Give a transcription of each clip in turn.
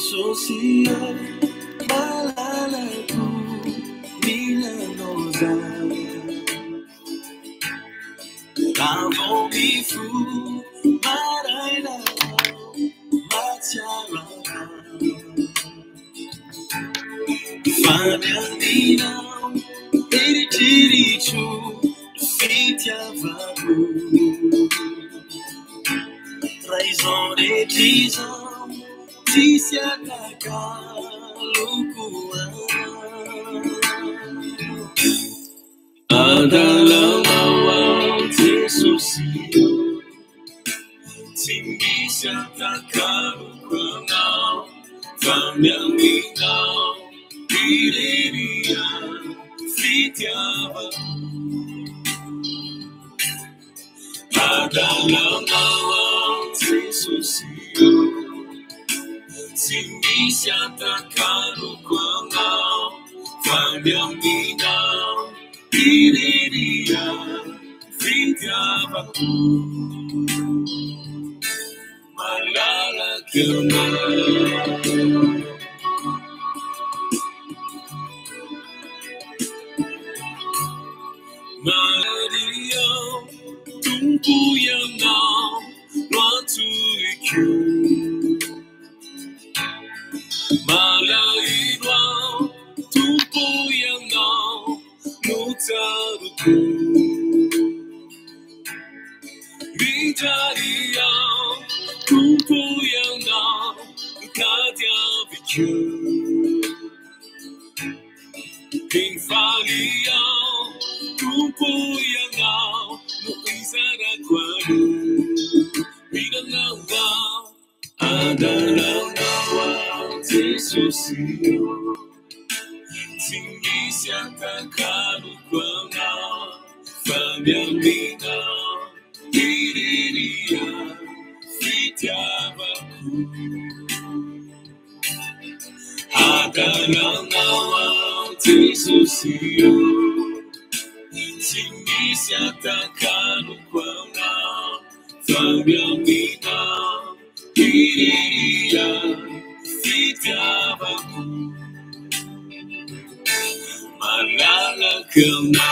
Sosio, malala ko, milanosa. Lavo mi fu, marai lao, matiara. Fanyandina, eritirichu, fitiavaku. Trahison des 10 ans, si si ataka lukua. Adalamawa te sosio, timbisi ataka lukua. Famiamina, iriria, fitiava. Adalamawa te sosio, timbisi ataka lukua. Famiamina, iriria, fitiava. Malala kama. Maria, tumpu yana, watu iku. Malaira, tumpu yana, mutaruku. Midaria, tumpu yana, kadia biku. Pinfalia, tumpu yana, muizara kwalu. Minanawa, adalanawa, te sosio. Tingisi atakalu kwana, famiamina, iriria, fitiavaku. Adalanawa, te sosio. Tingisi atakalu kwana, famiamina, iriria, fitiavaku. Malala kama.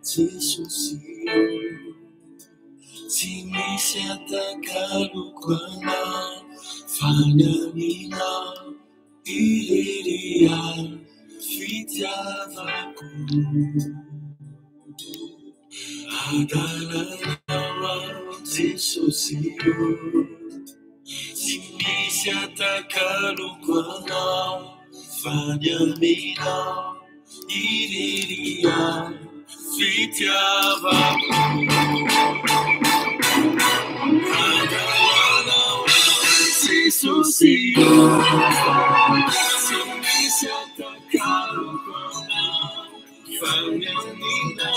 Jesus, Timisi atakalu kwana, fanyamina, iriria, fitiavaku. Adalanawa, Jesus, Timisi atakalu kwana, fanyamina, iriria, fitiavaku. Adalanawa, Jesus, Timisi atakalu kwana, fanyamina,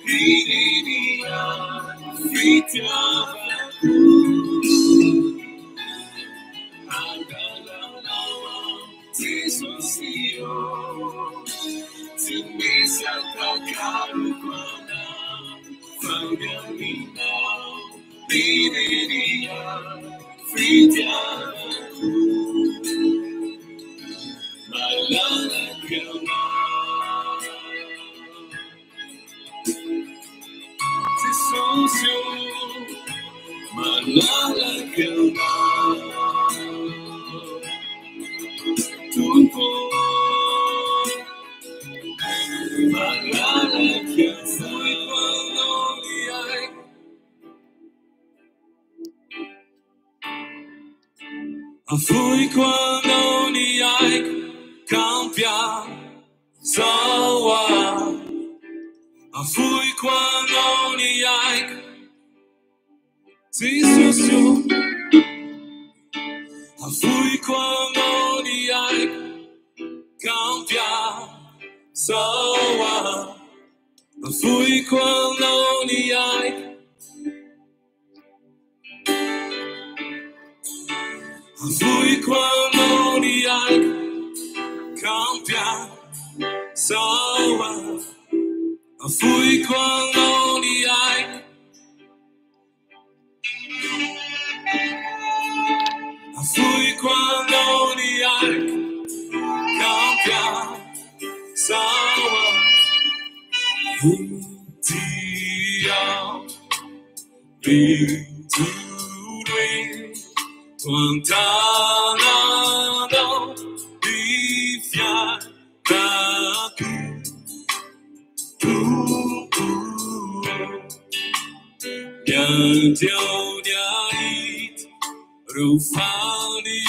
iriria, fitiavaku. Adalanawa, Jesus, Timisi atakalu kwana, fanyamina, iriria, fitiavaku. Malala kama. Jesus, malala kama. Tumpo. Malala fui quando ni ai cambia sawa. Fui quando ni Jesus io avui quando ni ai cambia sawa avui quando ni ai avui quando ni ai cambia sawa avui quando ni ai avui quando ni ai cambia sawa Dia Bituri Tuantanano Bifiataku Yantioniait Rufani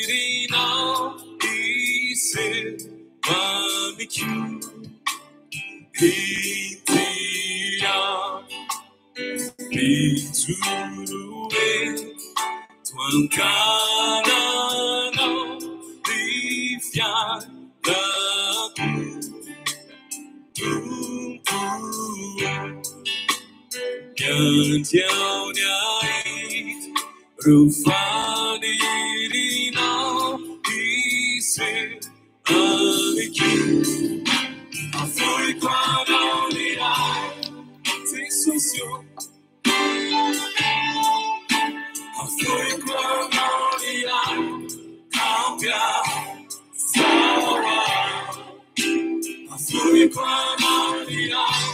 Rina Ise Mamiku Hitia Biturue Tuancanano Bifiataku Yantioniait Rufani Rina Ise Mamiku Afui quando ni ai Jesus io Afui quando ni ai cambia sawa Afui quando ni ai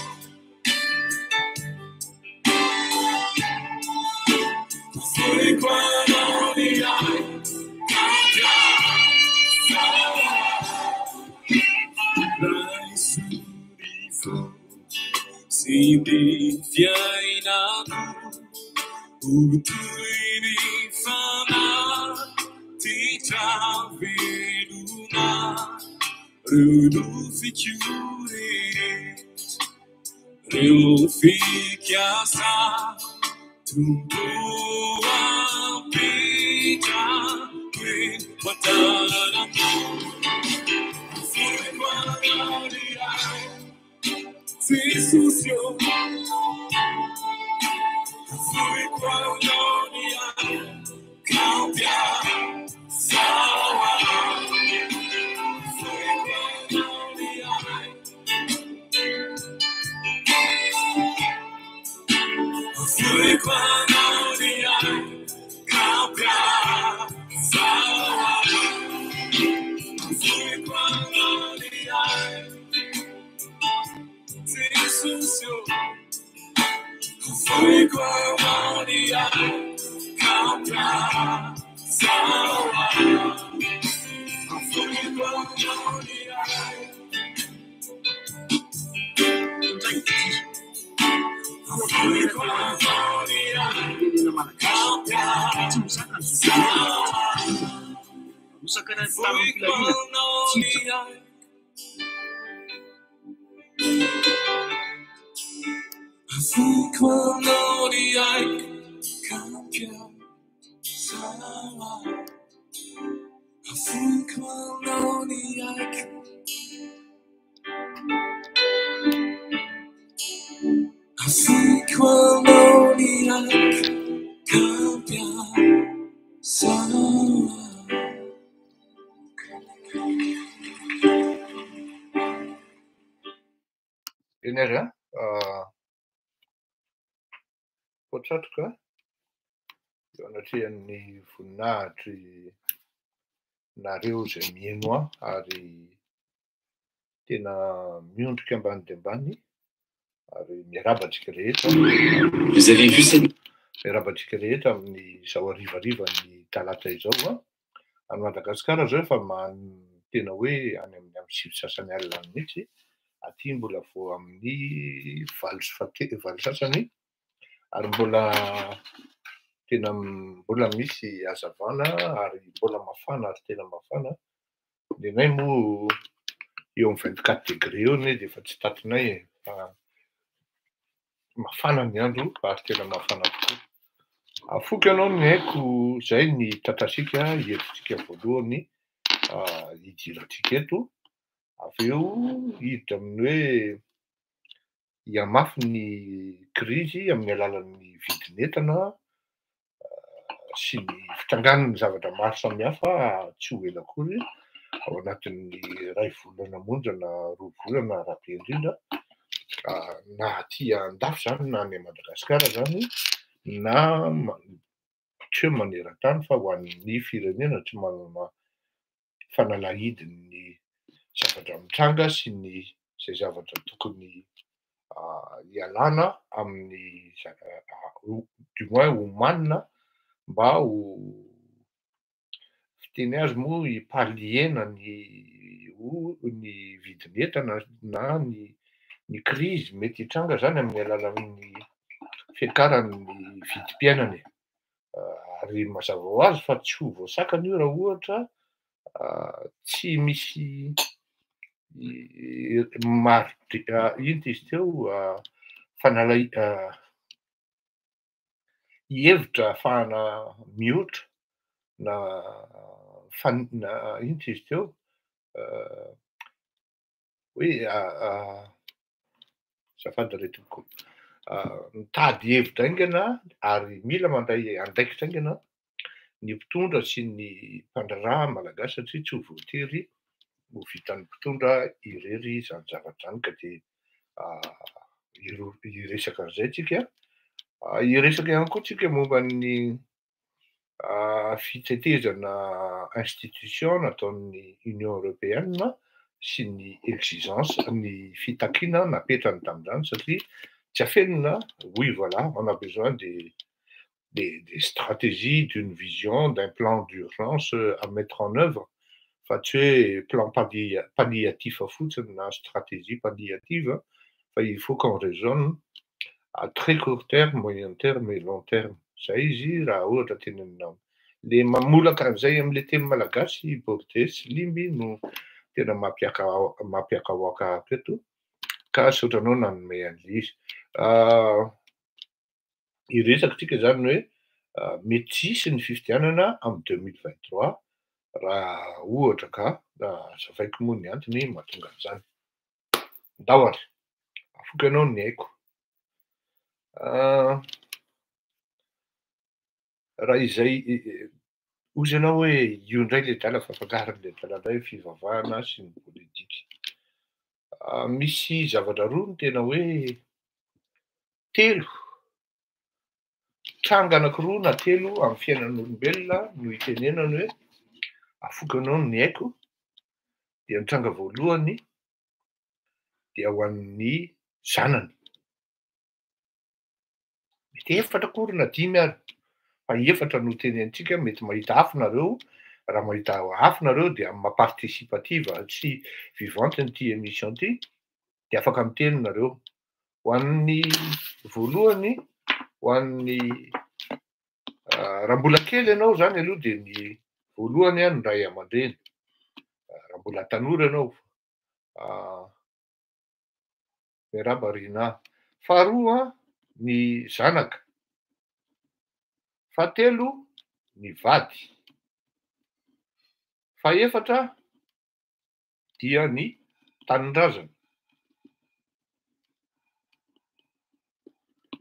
Afui quando ni ai cambia sawa Significainaku Utuiri fana Titaveluna Ruduficure Rufikiasa Tumbuwa Pita Watana Fueguanaria Jesus yo Fueguanaria Cambia Sawa Fueguanaria Fueguanaria Cambia Sawa Fueguanaria Jesus yo Fueguanaria Cambia Sawa Fueguanaria Enera, potratrika eo anatrihan'ny voninahitry nareo izay mihaino ary tena miondrika ambany dia ambany ary miarabantsika rehetra. Vous avez vu cette Miarabantsika rehetra amin'izao harivariva ny talata izao any Madagasikara zao efa tena hoe any amin'ny sivy sasany alina mihitsy. Aty mbola vao amin'ny valo sasany ary mbola misy hazavana ary mbola mafana ary tena mafana. Nenay moa eo amin'ny 24 degré eo ny dia efa tsy tatinay fa mafana ny andro ary tena mafana tokoa. Afoky ianao ny haiko zay ny tantasika hevitsika voalohany hidirantsika eto. Avy eo hiditra amin'ny hoe hiamafy ny krizy amin'ny alalan'ny vidin'entana sy ny fitrangan'ny zavatra maro samihafa tsy ho ela akory ao anatin'ny iray volana monja na roa volana rahabe indrindra na aty andafy zany na any Madagasikara zany na tsy hoe maneran-tany fa ho an'ny firenena tsy manana fanalahidin'ny zavatra mitranga sy ny zay zavatra tokony ialana amin'ny du moins omanina mba ho fiteny azy moa hipaliena ny vidin'entana na ny krizy mety hitranga zany amin'ny alalan'ny fiakaran'ny vidim-piainana ary mazava ho azy fa tsy ho voasakana io raha ohatra tsy misy ino izy teo hevitra ahafahana mihoatra na ino izy teo hoe zafady reto mitady hevitra aingana ary mila mandray andraikitra aingana ny mpitondra sy ny mpandraraha malagasy satria tsy ho voatery ho vitan'ny mpitondra irery zany zavatra zany ka de hiresaka an'izay tsika. Hiresaka ihany koa tsika momba ny fitetezana institution nataon'ny Union Européenne sy ny exigence ny fitakiana napetrany tamin'izany satria tsy afenina oui voilà on a besoin des stratégies, d'une vision, d'un plan d'urgence à mettre en œuvre fa tsy hoe plan palliatif fotsiny na stratégie palliative fa il faut qu'on raisonne à très court terme, moyen terme et long terme. Zay izy raha ohatra teneninao. Le mamolaka an'izay am'le teny malagasy Bordes sy Limby no tena mampiakaoaka aketo ka saotranao nanome an'le izy. Hiresaka tsika zany hoe mety tsisy ny fifidianana amin'ny 2023 raha ohatra ka zavaiko moa ny antony mahatonga an'izany. Ndao ary, afoky ianao ny haiko. Raha izay ozy ianao hoe io indray le drala fampakarin'le drala indray fivavahana sy ny politika. Misy zavatra roa no tena hoe telo tranga anankiroa na telo amin'ny fiainan'olombelona no itenenany hoe afoky ianao ny haiko. Dia ny tranga voalohany dia ho an'ny zanany. Mety efatra akory na dimy ary fa efatra no tenenitsika mety mahita afo nareo. Raha mahita afo nareo dia amin'ny participative sy vivante n'ity émission ty de afaka miteny nareo. Ho an'ny voalohany ho an'ny raha mbola kely ianao zany aloha de ny voalohany no ray aman-dreny. Raha mbola tanora ianao miarahaba Rina. Faharoa ny zanaka. Fahatelo ny vady. Fahaefatra dia ny tanindrazana.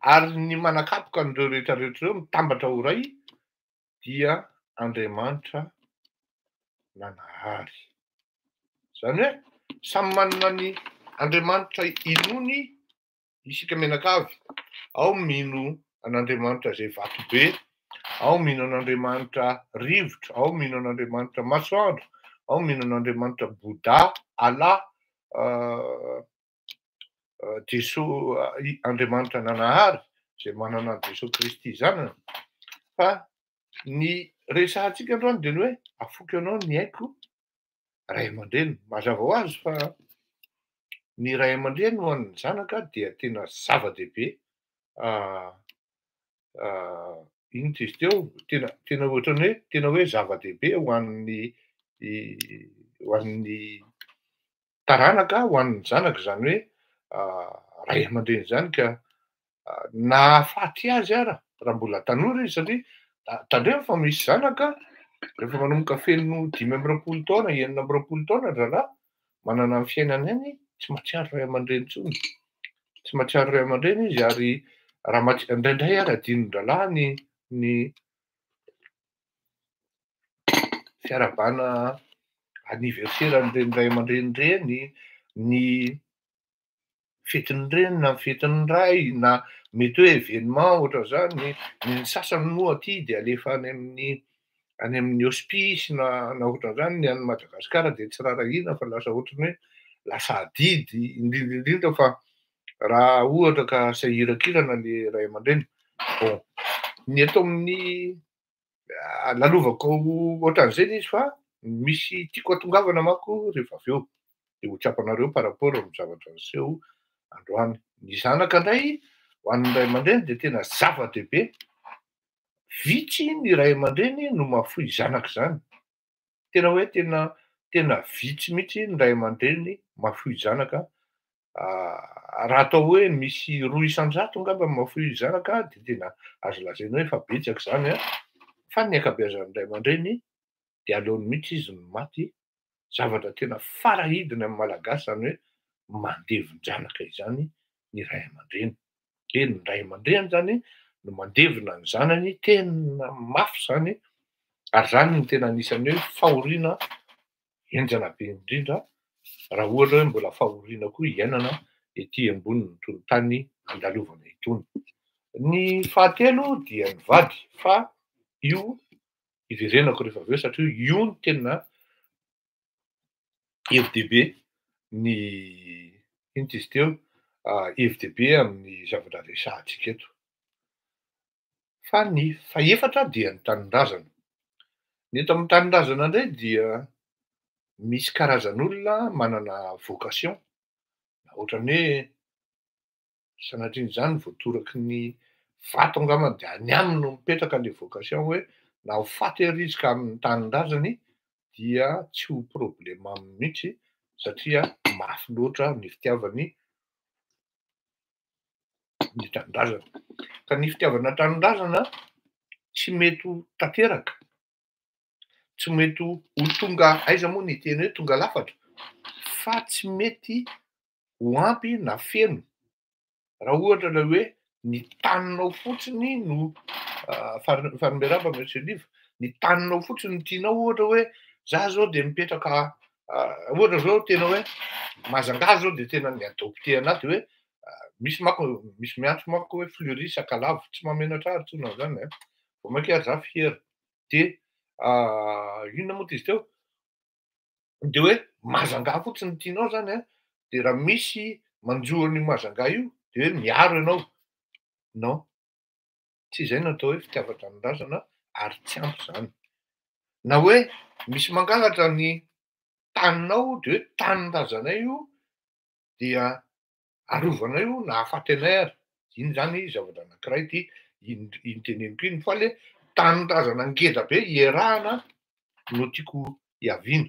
Ary ny manakapoka an'ireo rehetra rehetra ireo mitambatra ho ray dia Andriamanitra Nanahary. Zany hoe samy manana ny Andriamanitra inony isika menakavy. Ao mino an'Andriamanitra zay vato be, ao mino an'Andriamanitra rivotra, ao mino an'Andriamanitra masoandro, ao mino an'Andriamanitra Bouddha, Allah, Jesosy Andriamanitra Nanahary zay manana Jesosy Kristy zanany. Fa ny resahantsika androany de ny hoe afoky ianao ny haiko ray aman-dreny. Mazava ho azy fa ny ray aman-dreny ho an'ny zanaka dia tena zava-dehibe. Ino izy teo tena ohatrany hoe tena hoe zava-dehibe ho an'ny taranaka, ho an'ny zanaka zany hoe ray aman-dreny zany ka nahafaty azy ara raha mbola tanora izy satria tandremo fa misy zanaka rehefa manomboka feno 5 taona 9 taona rahalahy manana amin'ny fiainany any tsy mahatsiaro ray aman-dreny intsony tsy mahatsiaro ray aman-dreny izy ary raha indraindray ary adinin-dralahy ny fiarabana anniverseran'ireny ray aman-dreny reny ny fetin'ireny na fetin'ny ray na mety hoe événement ohatran'izany ny sasany moa aty dia alefa any amin'ny hospice na ohatran'izany ny any Madagasikara dia tsy raharahiana fa lasa ohatrany hoe lasa adidy indrindra fa raha ohatra ka sahirakirana le ray aman-dreny. Bon, ny eto amin'ny lalovako ohatran'izany izy fa misy tiako atongavana manko rehefa avy eo dia ho tsapanareo par rapport amin'ny zavatra niseho androany. Ny zanaka indray ho an'ny ray aman-dreny dia tena zava-dehibe. Vitsy ny ray aman-dreny no mahafoy zanaka izany. Tena hoe tena vitsy mihitsy ny ray aman-dreny mahafoy zanaka. Raha atao hoe misy 200 angamba mahafoy zanaka dia tena azo lazaina hoe efa betsaka izany fa ny ankabeazan'ny ray aman-dreny dia aleony mihitsy izy no maty. Zavatra tena farahidiny amin'ny malagasy izany hoe mandevin-janaka izany ny ray aman-dreny. Ny ray aman-dreny izany no mandevina ny zanany tena mafy izany ary izany no tena anisan'ny hoe fahoriana henjana be indrindra raha ohatra hoe mbola fahoriana koa hiainana ety ambonin'ny torontany andalovana itony. Ny fahatelo dia ny vady fa io iverenako rehefa avy eo satria io no tena hevi-dehibe ny inona izy teo hevi-dehibe amin'ny zavatra resahantsika eto. Fa ny fahaefatra dia ny tanindrazana. Ny eto amin'ny tanindrazana indray dia misy karazan'olona manana vocation na ohatrany hoe sanatria izany voatoroky ny vato angambany dia any aminy no mipetraka ilay vocation hoe na ho faty harizika amin'ny tanindrazany dia tsy ho problema aminy mihitsy satria mafy loatra ny fitiavany ny tanindrazana. Ka ny fitiavana tanindrazana tsy mety ho tanteraka, tsy mety ho tonga aiza moa ny teny hoe tonga lafatra fa tsy mety ho ampy na feno. Raha ohatra ilay hoe ny taninao fotsiny no fanomberana Monsieur Liva, ny taninao fotsiny no tianao ohatra hoe za zao dia mipetraka ohatra zao tena hoe Majunga zao dia tena ny adopté anahy dia hoe misy miantso manko hoe Fleury Sakalava tsy mahamenatra ahy intsony an'izany vao mainka ary za fiera dia inona moa izy teo dia hoe Majunga fotsiny tianao izany dia raha misy manjoa an'io Majunga io dia hoe miaro ianao. Non, tsy izay no atao hoe fitiavan-tanindrazana ary tsy ampy izany. Na hoe misy mangalatra ny taninao dia hoe tanindrazanay io dia arovana io na hahafaty anay ary. Iny izany zavatra anankiray ity iteneniko iny fa ilay tanindrazana ngeda be iarahana no tiako hiaviana.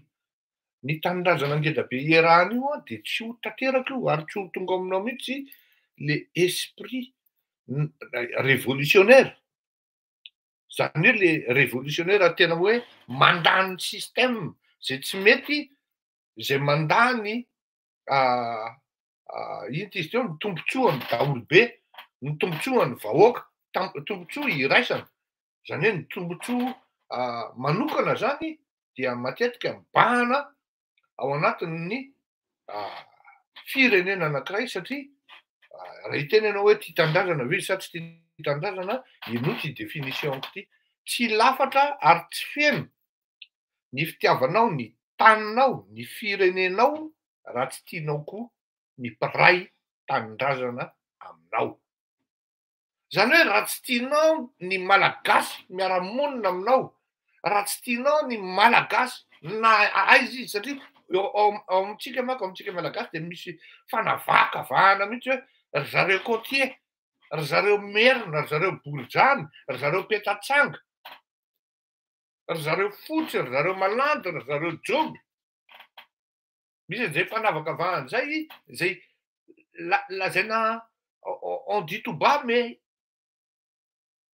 Ny tanindrazana ngeda be iarahana io dia tsy ho tanteraka io ary tsy ho tonga aminao mihitsy le esprit révolutionnaire. Izany hoe le révolutionnaire tena hoe mandany système izay tsy mety, izay mandany inona izy teo ny tombontsoan'ny daholobe, ny tombontsoan'ny vahoaka, tombontsoa iraisana. Izany hoe ny tombontsoa manokana izany dia matetika mibahana ao anatin'ny firenena anankiray satria raha hiteny ianao hoe tia tanindrazana ve sa tsy tia tanindrazana, ino ity définition-ko ity. Tsy lafatra ary tsy feno ny fitiavanao ny taninao, ny firenenao raha tsy tianao koa ny mpiray tanindrazana aminao. Izany hoe raha tsy tianao ny malagasy miara-monina aminao, raha tsy tianao ny malagasy na aiza izy satria ao amintsika manko amintsika malagasy dia misy fanavakavahana mihitsy hoe ry zareo Côtier, ry zareo Merina, ry zareo Bourjane, ry zareo Petatsanga, ry zareo Fotsy, ry zareo Malandy, ry zareo Joby. Misy an'izay fanavakavahana izay izay lazaina on dit tout bas mais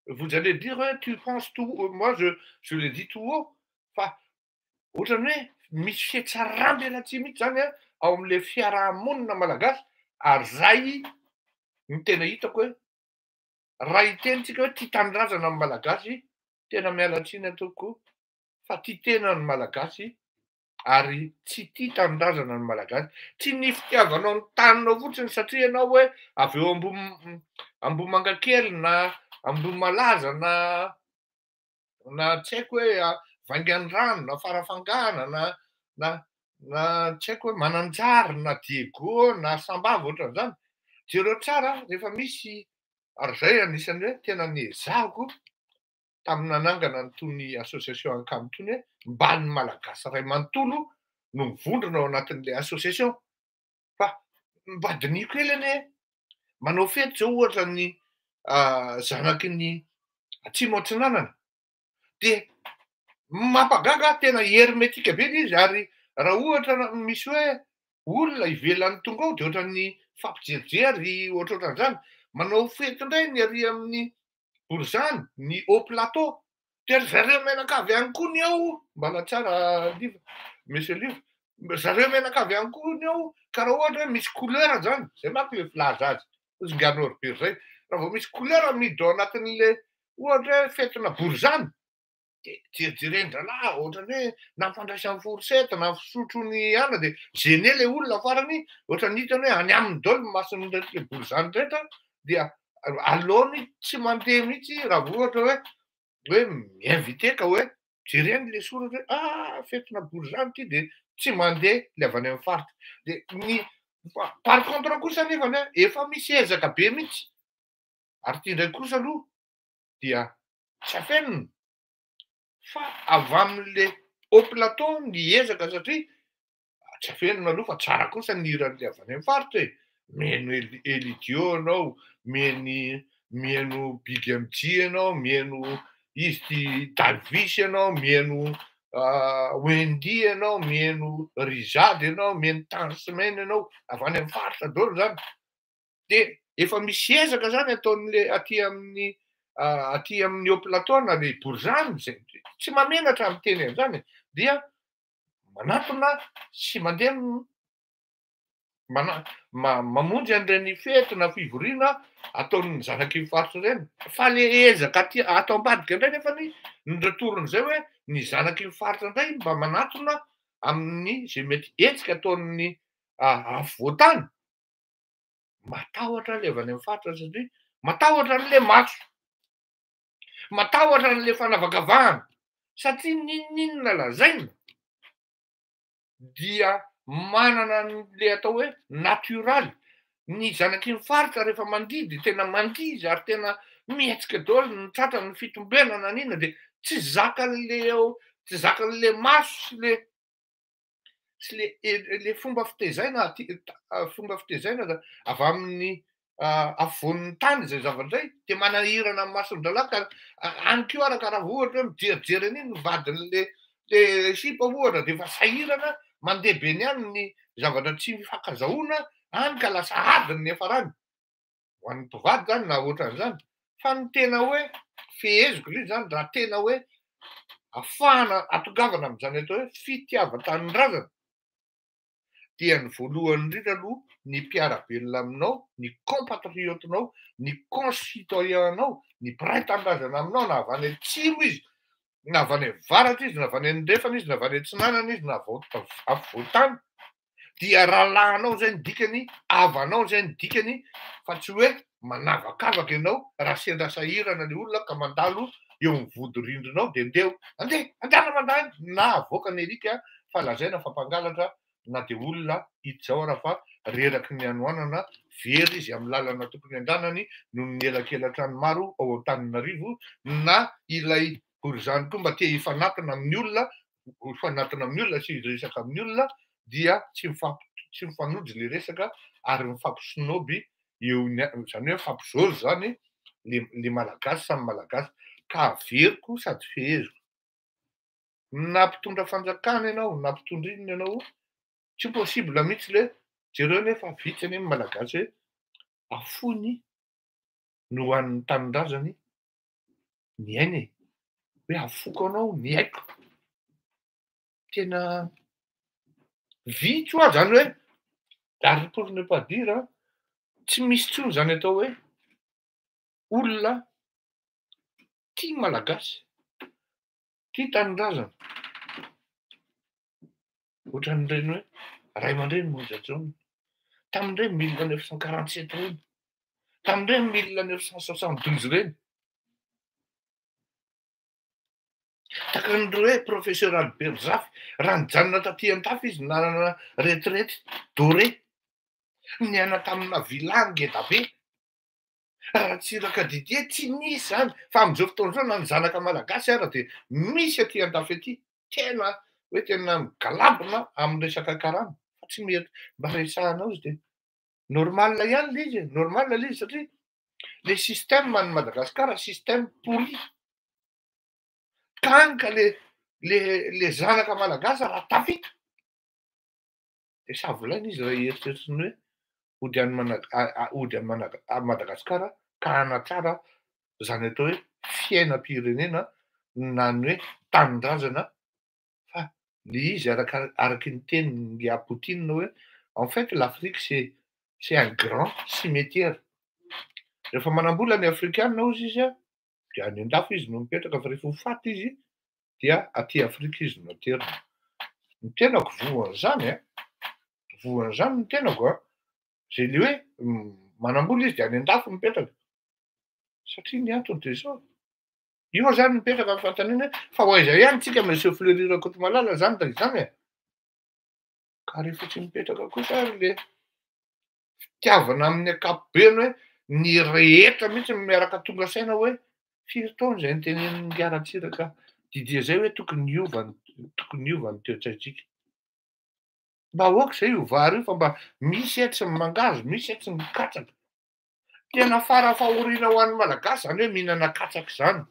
vous allez dire, ouais, tu penses tout haut. Moi, je le dis tout haut. Fa ohatrany hoe misy fietsaramby elatsy mihitsy zany a ao amin'le fiarahamonina malagasy ary zay ny tena hitako hoe raha hitentsika hoe tia tanindrazana amin'ny malagasy tena miala tsiny atoko fa tia tena ny malagasy ary tsy tia tanindrazana ny malagasy, tsy ny fitiavanao ny taninao fotsiny satria ianao hoe avy eo Ambohimangakely na Ambohimalaza na tsy haiko hoe Vaingandrano na Farafangana na tsy haiko hoe Mananjary na Diego na Sambava ohatran'izany. Jereo tsara rehefa misy ary zay anisan'ny hoe tena niezahako tamin'ny nanangana n'itony association Ankamo itony hoe mba ny malagasy ray manontolo no mivondrona ao anatin'le association. Fa mba dinihiko kely anie manao fety zao ohatra ny zanaky ny Atsimo Atsinanana de mampagaga tena hermetika be izy ary raha ohatra misy hoe olona ivelan'ny tonga ao de ohatran'ny fampijerijery ohatrohatran'izany. Manao fety indray ny arỳ amin'ny Borizany, ny Haut Plateau, de zareo menakavy ihany koa ny ao, mbala tsara liva, monsieur liva, zareo menakavy ihany koa ny ao ka raha ohatra hoe misy couleur zany, zay manko le filaza azy, zingano be zay, raha vao misy couleur amidy ao anatin'le ohatra hoe fetina Borizany de jerijereny-dralahy ohatrany hoe nampandraisan'ny forsety na fisotro ny ana de gene le olona farany ohatrany hitany hoe any aminy daholo ny mason'ny le Borizany rehetra dia aleony tsy mandeha mihitsy raha vao ohatra hoe miinvité ka hoe jereny le soratra hoe fetina Borizany ity de tsy mandeha le avy any amin'ny faritra. De ny par contre kosa anefany efa misy ezaka be mihitsy ary ity ndray kosa aloha dia tsy afenina fa avy amin'le Haut Plateau ny ezaka satria tsy afenina aloha fa tsara kosa ny hiran'le avy any amin'ny faritra e. Mihaino Elidio ianao, mihaino Big MG ianao, mihaino izy ty Dalvis ianao, mihaino Wendy ianao, mihaino Rizady ianao, mihaino Tansimena ianao, avy any amin'ny faritra daholo zany. De efa misy ezaka zany ataon'le aty amin'ny Haut Plateau na le Borizany zay tsy mamenatra amin'ny teny an'izany dia manatona sy mandeha mamonjy an'ireny fety na fivoriana ataon'ny zanaky ny faritra ireny. Fa le ezaka atao ambadika indray nefany ny retourn'izay hoe ny zanaky ny faritra indray mba manatona amin'ny zay mety hetsika ataon'ny afovoantany. Matahotra le avy any amin'ny faritra satria matahotra an'le maso, matahotra an'le fanavakavahana satria ninona lazaina dia manana an'le atao hoe natioraly. Ny zanaky ny faritra rehefa mandidy tena mandizy ary tena mihetsika daholo ny tratrany fitombenana n'inona de tsy zakan'le maso sy le fomba fitaizana avy amin'ny afovoan'ny tany zay zavatra de manahirana amin'ny mason'dralà ka any keo araka raha ohatra hoe mijerijery an'iny ny vadin'le sipa ohatra de efa sahirana mandeha be niany ny zavatra tsy mifankazahoana any ka lasa adiny ny hafarany ho an'ny mpivady zany na ohatran'izany. Fa ny tena hoe feheziko izy zany raha tena hoe ahafahana atongavana amin'izany atao hoe fitiavan-tanindrazana dia ny voalohany indrindra aloha ny mpiara-belona aminao, ny compatriotenao, ny concitoyenao, ny mpiray tanindrazana aminao na avy any atsimo izy, na avy any avaratra izy, na avy any andrefana izy, na avy any atsinanana izy, na afovoantany dia rahalahanao zay ny dikany, havanao zay ny dikany fa tsy hoe manavakavaka ianao raha sendra sahirana le olona ka mandalo eo amin'ny vodi-rindrinao de andehana mandany na avoaka ny erika fa lazaina fampangalatra na de olona hiditra ao raha fa reraky ny anoanana very izy amin'ny lalana tokony andranany noho ny elakelan-trano maro ao Antananarivo na ilay Borizany koa mba te hifanatona amin'ny olona sy hiresaka amin'ny olona dia tsy mifanojo le resaka ary mifampisinoby eo zany hoe fampizory zany le malagasy samy malagasy ka averiko sady feheziko. Na mpitondra fanjakana ianao na mpitondra inona ianao tsy possible mihitsy le jereo nefa vitsy any amin'ny malagasy hoe afony no hoan'ny tanindrazany ny ainy e, hoe afoko anao ny haiko. Tena vitsy hoa zany hoe ary pour ne pas dire tsy misy tsony zany atao hoe olona tia malagasy, tia tanindrazana. Ohatran'ireny hoe ray aman-dreny Monja John tamindreny 1947 reny, tamindreny 1972 reny. Takan'ireo hoe professeur Albert Zafy, raha nijanona taty an-tafy izy nanana retraite dorée, niaina tamina village ngeda be. Raha tsy raka Didier tsy nisy zany, fa amin'izao fotoana izao na ny zanaka malagasy ara de misy aty an-tafy aty, tena hoe tena migalabona amin'ny resaka karama, fa tsy mety mba resahanao izy de normal ihany le izy e, normal le izy satria le système any Madagasikara système pourri. Kany ka le zanaka malagasy raha tafita de savolaina izy raha ieritreritiny hoe ody any Madagasikara ka hanatsara zany atao hoe fiainam-pirenena na ny hoe tanindrazana, fa le izy araky ny tenin'ny Poutine hoe en fait l'Afrique c'est un grand cimetière. Rehefa manam-bola ny afrikanina hozy izy a de any an-dafy izy no mipetraka, fa rehefa ho faty izy dia aty Afrika izy no aterina. Ny tenako voan'izany voan'izany ny tenako zay le hoe manam-bola izy de any an-dafy mipetraka, satria ny antony de zao, io zany mipetraka amin'ny fanontaniana hoe fa ho aiza ihany tsika monsieur Fleury Rakotomalala zany da izany e. Ka rehefa tsy mipetraka kosa ary le fitiavana amin'ny ankapobeny hoe ny rehetra mihitsy miaraka tonga saina hoe firy taona zay notenenin'ny Ngaratsiraka Didier zay hoe tokony hiova ny toe-tsaitsika. Mba ahoaka zay io vary io fa mba misy etsy ny mangazo, misy etsy ny katsaka. Tena fara-fahoriana ho an'ny malagasy zany hoe mihinana katsaka zany.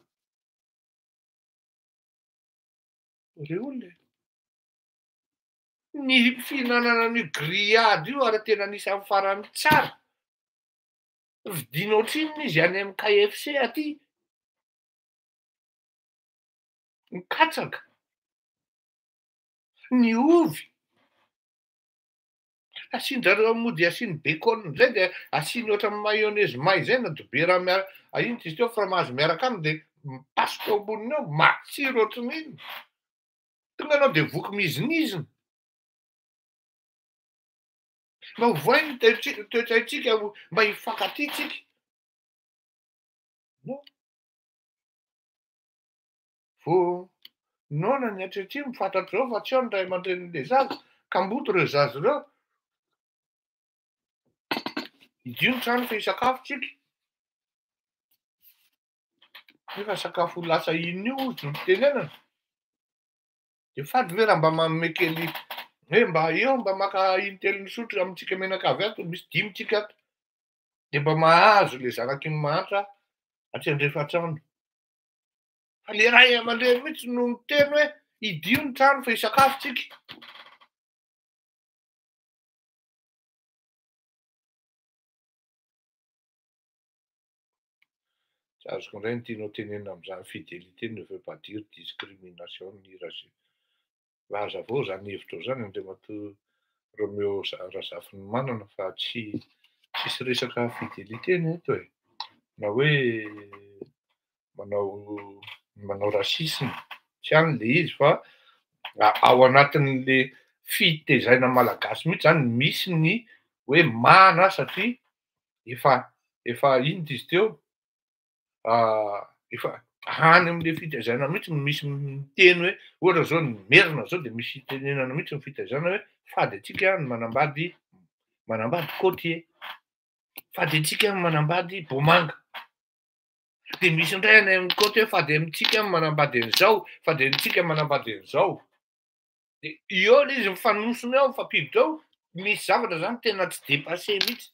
Reo olona ny fihinanana ny grillade io ary tena anisan'ny farany tsara. Vidiana ohatrinona izy any amin'ny KFC aty. Ny katsaka, ny ovy, asian-jareo mody asiany bacon zay de asiany ohatran'ny mayonnaise may zay na dobera ino izy teo fromage miaraka aminy de mipasoka eo amboniny eo, matsiro ohatran'iny. Tonga anao de voky mizinizina. Mba hovoay ny toe-tsaitsika mba hifankatia tsika. Vao noana ny atretriny mifantatra zao fa tsy ao ny ray aman-drenin'le zaza, ka mboto reo zaza reo idio ny trano fisakafo tsika. Nefa sakafo lasa ino io ozy no tenenana. De fady ve raha mba manome kely hoe mba eo mba maka in-telo ny sotro amintsika menakavy ato, misy 5 tsika ato, de mba mahazo le zanaky ny mahantra aty andrefatrano. Fa le ray aman-dreny mihitsy no miteny hoe idio ny trano fa hisakafo tsika. Tsy azoko indray ny tianao tenenina amin'izany fidélité ne veut pas dire discrimination ny Razaforo zany hevitra zany Andriamatoa Roméo Razafy no manana fa tsisy resaka fidélité ny eto e. Na hoe manao rasisme, tsy hany le izy fa ao anatin'le fitaizana malagasy mihitsy zany misy ny hoe mana satria efa ino izy teo efa any amin'le fitaizana mihitsy misy miteny hoe ohatra zao ny Merina zao de misy tenenana mihitsy ny fitaizana hoe fady atsika ny manambady Côtier, fady atsika ny manambady Bomanga. De misy indray any amin'ny Côte hoe fady amintsika ny manambady an'izao, fady amintsika manambady an'izao. De eo le izy mifanosona eo mifampiditra ao, misy zavatra zany tena tsy dépassé mihitsy.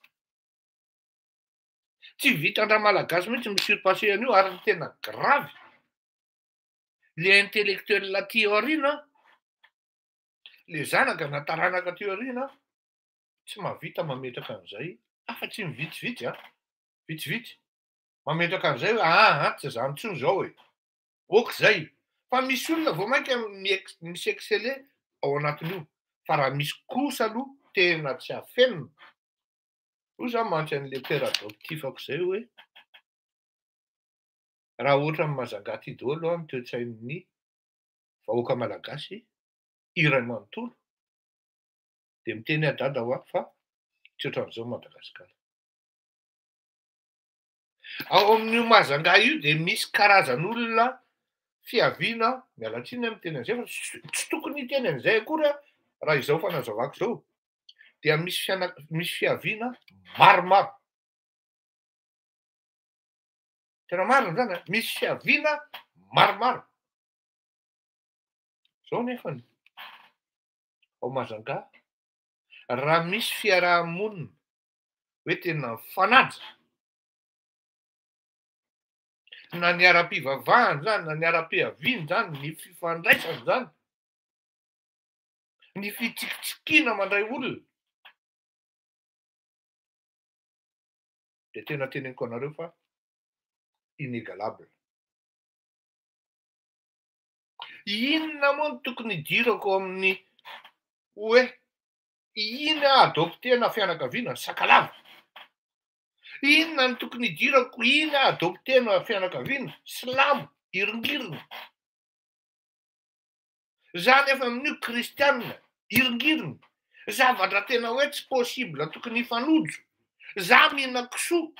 Tsy vitan-draha malagasy mihitsy mi-surpasser an'io ary ny tena gravy. Le intellectuel aty aoriana, le zanaka na taranaka aty aoriana tsy mahavita mametraka an'izay, afa-tsy mivitsivitsy vitsivitsy. mametraka an'izay hoe tsy zany intsony zao e. Oak'izay. Fa misy olona vao mainka misy excellé ao anatin'io. Fa raha misy kosa aloha tena tsy hafenina. Io zany mantsy an'ilay père adoptifako izay hoe raha ohatra ny Mahajanga ty daholo ny toe-tsain'ny vahoaka malagasy iray manontolo dia miteny adada ho aho fa tsy ohatran'izao Madagasikara. Ao amin'io Mahajanga io dia misy karazan'olona fiaviana, miala tsiny miteny an'izay fa tsy tokony hiteny an'izay akory raha izao fanazavako izao. Dia misy fiaviana maromaro. Tena marina zany misy fiaviana maromaro. Zao nefany ao Mahajanga raha misy fiarahamonina hoe tena mifanaja na ny ara-pivavahana zany na ny ara-piaviana zany ny fifandraisana zany ny fitsikitsikiana mandray olona dia tena teneniko anareo fa inégalable. Inona moa no tokony hidirako amin'ny hoe ina adoptena fianakaviana sakalava? Inona no tokony hidirako ina adoptena fianakaviana silamo iringirina? Za nefa amin'io kristianina iringirina. Zavatra tena hoe tsy possible tokony hifanojo. Za mihina kisoa.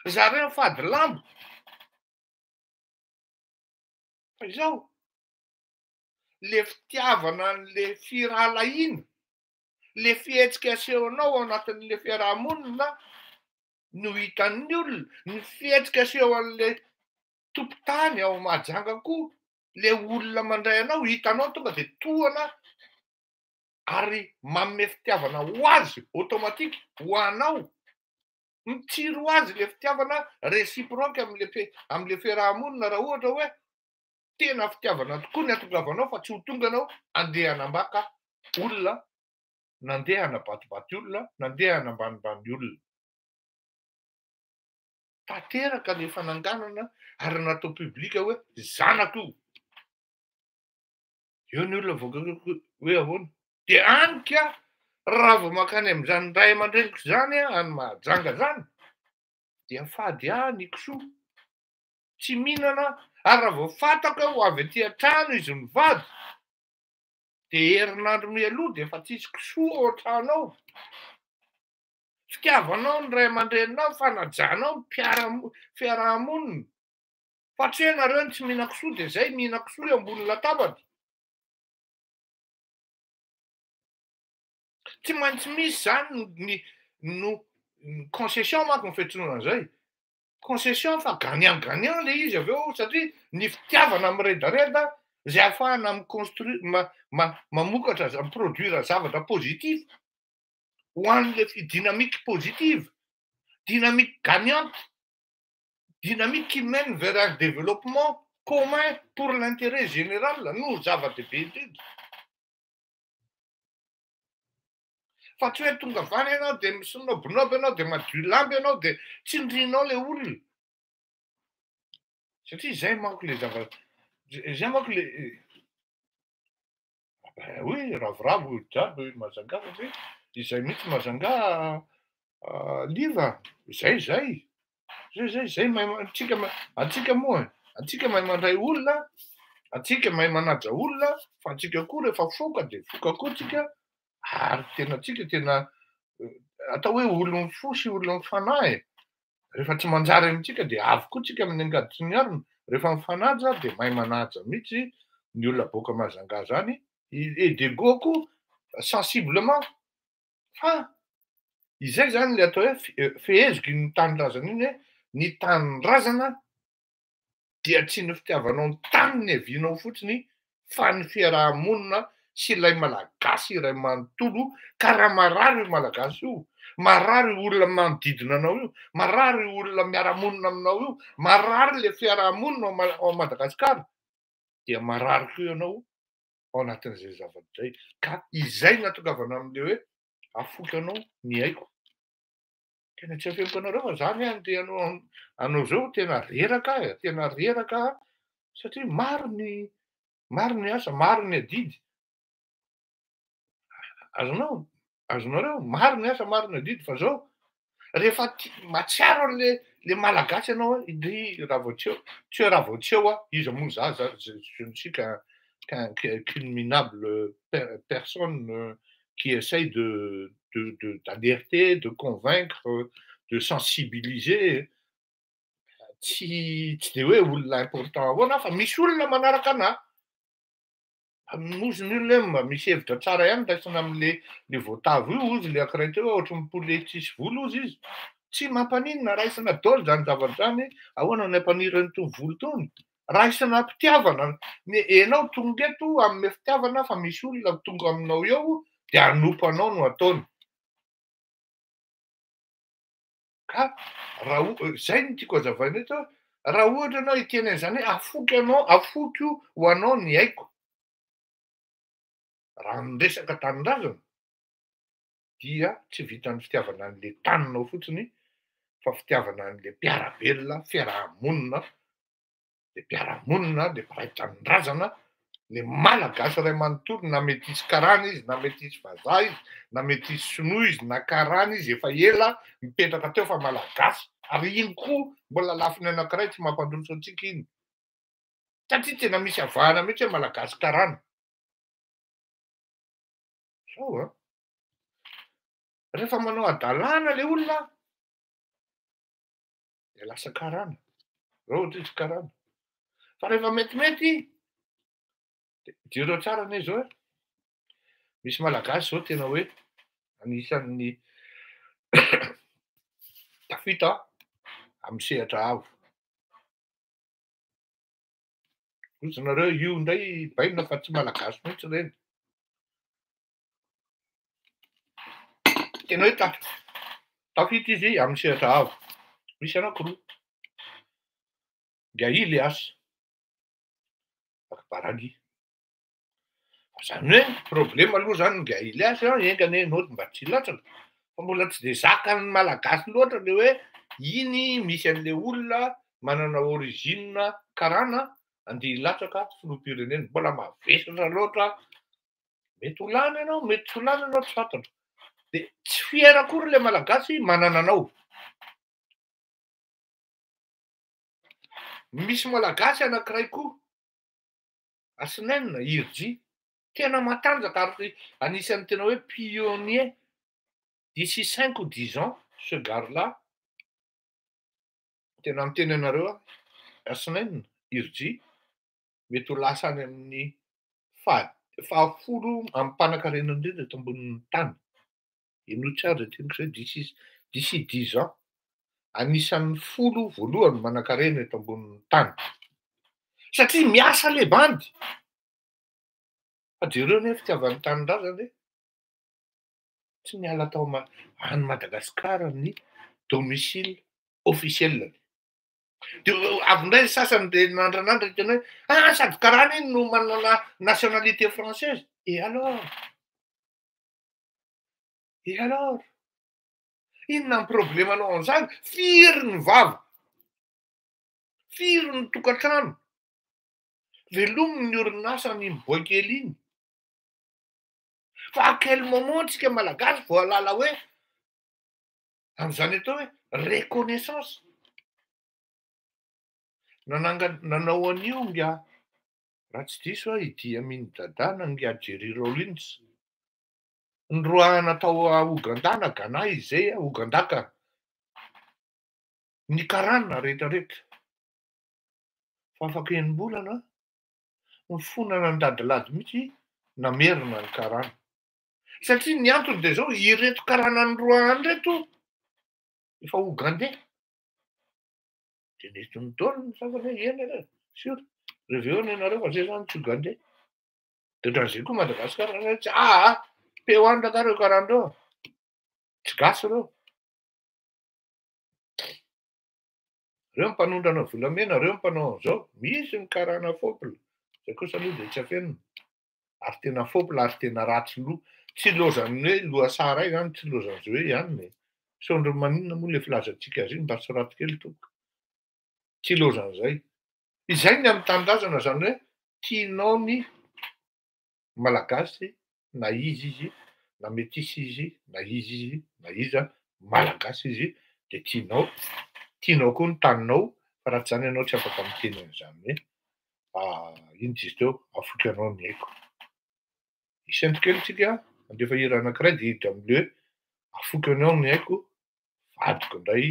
Zareo mifady lambo. Fa izao le fitiavana an'le firalahiana, le fihetsika asehonao ao anatin'le fiarahamonina no hitan'ny olona, ny fihetsika aseho an'le tompon-tany ao Mahajanga koa, le olona mandray anao hitanao tonga dia tohana ary manome fitiavana ho azy automatique ho anao. Mitsiro ho azy le fitiavana réciproque amin'le fiarahamonina raha ohatra hoe tena fitiavana tokoa ny atongavanao fa tsy ho tonga anao andeha hanambaka olona, nandeha hanabaty olona, nandeha hanambanimbany olona. Tanteraka ny fananganana ary natao publika hoe zanako io. Eo ny olona voakako hoe ahoana. Dia anika raha vao mankany amin'izany ray aman-dreniko izany any Mahajanga zany dia fady ny kisoa. Tsy mihinana ary raha vao fantako ho avy aty an-trano izy mivady dia herinandro mialoha dia efa tsisy kisoa ao an-trano ao. Fitiavanao ny ray aman-dreninao, fanajanao ny fiarahamonina. Fa tsy hoe nareo tsy mihina kisoa dia izay mihina kisoa eo ambony latabatra. Tsy maintsy misy zany no concession manko ny fiantsoana an'izay. Concession fa gagnant le izy avy eo satria ny fitiavana miredareda izay ahafahana mamokatra miproduire zavatra positif ho an'le dynamique positive, dynamique gagnante, dynamique qui mène vers un développement commun pour l'intérêt général no zava-dehibe indrindra. Fa tsy hoe tonga avany ianao dia misinobinoby ianao dia madio lamby ianao dia tsindrianao le olona. Satria izay manko le izay manko le hoe ravoravo jiaby Mahajanga satria izay mihitsy Mahajanga liva. Izay antsika moa antsika mahay mandray olona, antsika mahay manaja olona, fa antsika koa rehefa foka dia foka koa antsika. Ary tena antsika tena atao hoe olona mifo sy olona mifanahy. Rehefa tsy manjary amintsika dia avy koa antsika amin'ny angady sy ny arina. Rehefa mifanaja dia mahay manaja mihitsy ny olona boaka Mahajanga zany. Et de go koa sensiblement. Fa izay zany le atao hoe feheziky ny tanindrazana iny hoe ny tanindrazana dia tsy ny fitiavanao ny tany ny avianao fotsiny fa ny fiarahamonina sy ilay malagasy iray manontolo. Ka raha marary io malagasy io, marary olona manodidina anao io, marary olona miara-monina aminao io, marary le fiarahamonina ao Madagasikara dia marary koa ianao ao anatin'izay zavatra izay. Ka izay natokavana amin'le hoe afoky anao ny haiko. Tena tsy afeniko anareo fa zany any te anao zao tena reraka satria maro ny asa, maro ny adidy. Azonareo, maro ny asa, maro ny adidy fa zao rehefa matsiaro le malagasy ianao hoe indry raha vao tsy hoe raha vao tsy eo izy moa je ne suis qu'une minable personne qui essaye d'alerter, de convaincre, de sensibiliser. Tsy de hoe olona important ahoana fa misy olona manaraka anahy. Mozy ny olona hoe mba misy hevitra tsara ihany raisina am'le voatavo io ozy le ankiray teo ohatry poulet tsisy volo ozy izy. Tsy mampaninona raisina daholo zany zavatra zany, ahoana ny hampanirany itony volo itony? Raisina mpitiavana. Ianao tonga eto amin'ny fitiavana fa misy olona tonga aminao eo de hanompo anao no ataony. Ka raha zay no tiako hazavaina eto, raha ohatra ianao hiteny an'izany hoe afoky io ho anao ny haiko. Raha miresaka tanindrazana dia tsy vitan'ny fitiavana an'le taninao fotsiny fa fitiavana an'le mpiara-belona, fiarahamonina, le mpiara-monina, le mpiray tanindrazana, le malagasy ray manontolo na mety hisy karana izy, na mety hisy vazaha izy, na mety hisy sinoa izy, na karana izy efa ela mipetraka teo fa malagasy. Ary iny koa mbola lafiny anankiray tsy mampandroso antsika iny. Satria tena misy avahana mihitsy hoe malagasy karana. Zao rehefa manao adalàna le olona de lasa karana. Raha ohatra izy karana. Fa rehefa metimety de jereo tsara anie zao misy malagasy zao tena hoe anisan'ny tafita amin'ny sehatra avo. Ozy nareo io indray baina fa tsy malagasy mihitsy ireny. Tena hoe tafita izy amin'ny sehatra avo. Misy anankiroa. Ngia le asa. Akbarali. Zany hoe problema aloha zany ngia le asa engany ianao mba tsy hilatsaka. Fa mbola tsy de zakan'ny malagasy loatra le hoe iny misy an'le olona manana origine karana andeha hilatsaka filoham-pirenena. Mbola mavesatra loatra. Mety ho lany ianao, mety tsy ho lany ianao tsy fantatra. De tsy fiera akory le malagasy manana anao. Misy malagasy anankiray koa Asinène Irji, tena matanjaka ary anisan'ny tena hoe pionnier d'ici 5 ou 10 ans ce gars-là. Tena miteny anareo Asinène Irji mety ho lasa any amin'ny fahafolo amin'ny mpanankarena indrindra eto ambonin'ny tany. Ino tsara teniko zay d'ici 10 ans. Anisan'ny folo voalohany manan-karena eto ambonin'ny tany. Satria miasa le bandy. Fa jereo anie fitiavan'ny tanindrazana tsy miala tao any Madagasikara ny domicile officiel. De avy indray sasany de nandranandra tena hoe sady karana iny no manana nationalité française. Et alors? Inona ny problemanao an'izany? Firy ny vava? Firy ny tokantrano? Velominy ny orinasa ny miboaka kely iny. Fa à quel moment tsika malagasy voalala hoe amin'izany atao hoe reconnaissance. Nanao an'io ngia raha tsy diso Idi Amin Dada na ngia Jerry Rawlings. Noroahana tao Ouganda na Ghana izy zay Ougandaka. Ny karana rehetrarehetra. Fa afaka enim-bolana ny fonana ny dadilady mihitsy namerina ny karana. Satria ny antony de zao ireto karana noroahany reto efa Ougandais. De netiny daholo ny zavatra eny re. Sura. Reveo ny anareo fa zay zany tsy Ougandais. De ohatran'izay koa Madagasikara tsy peo any rakareo karana reo. Tsy gasy reo. Reo mpanondrana volamena, reo mpanao an'izao. Misy ny karana fopla. Zay kosa aloha de tsy afenina. Ary tena fopla ary tena ratsy loha. Tsy lozan'ny hoe loha saray zany tsy lozan'izay hoe ihany. Sondro maninona moa le filazantsika azy iny mba tsy raty kely toko. Tsy loazan'izay. Izay ny amin'ny tanindrazana zany hoe tianao ny malagasy na izy na metisy izy na izy na iza malagasy izy de tianao koa ny taninao fa raha tsy zany ianao tsy afaka miteny an'izany hoe ino izy teo afoky anao ny haiko. Isentro kely tsika andefa hira anankiray de hiditra am'le hoe afoky anao ny haiko vadiko indray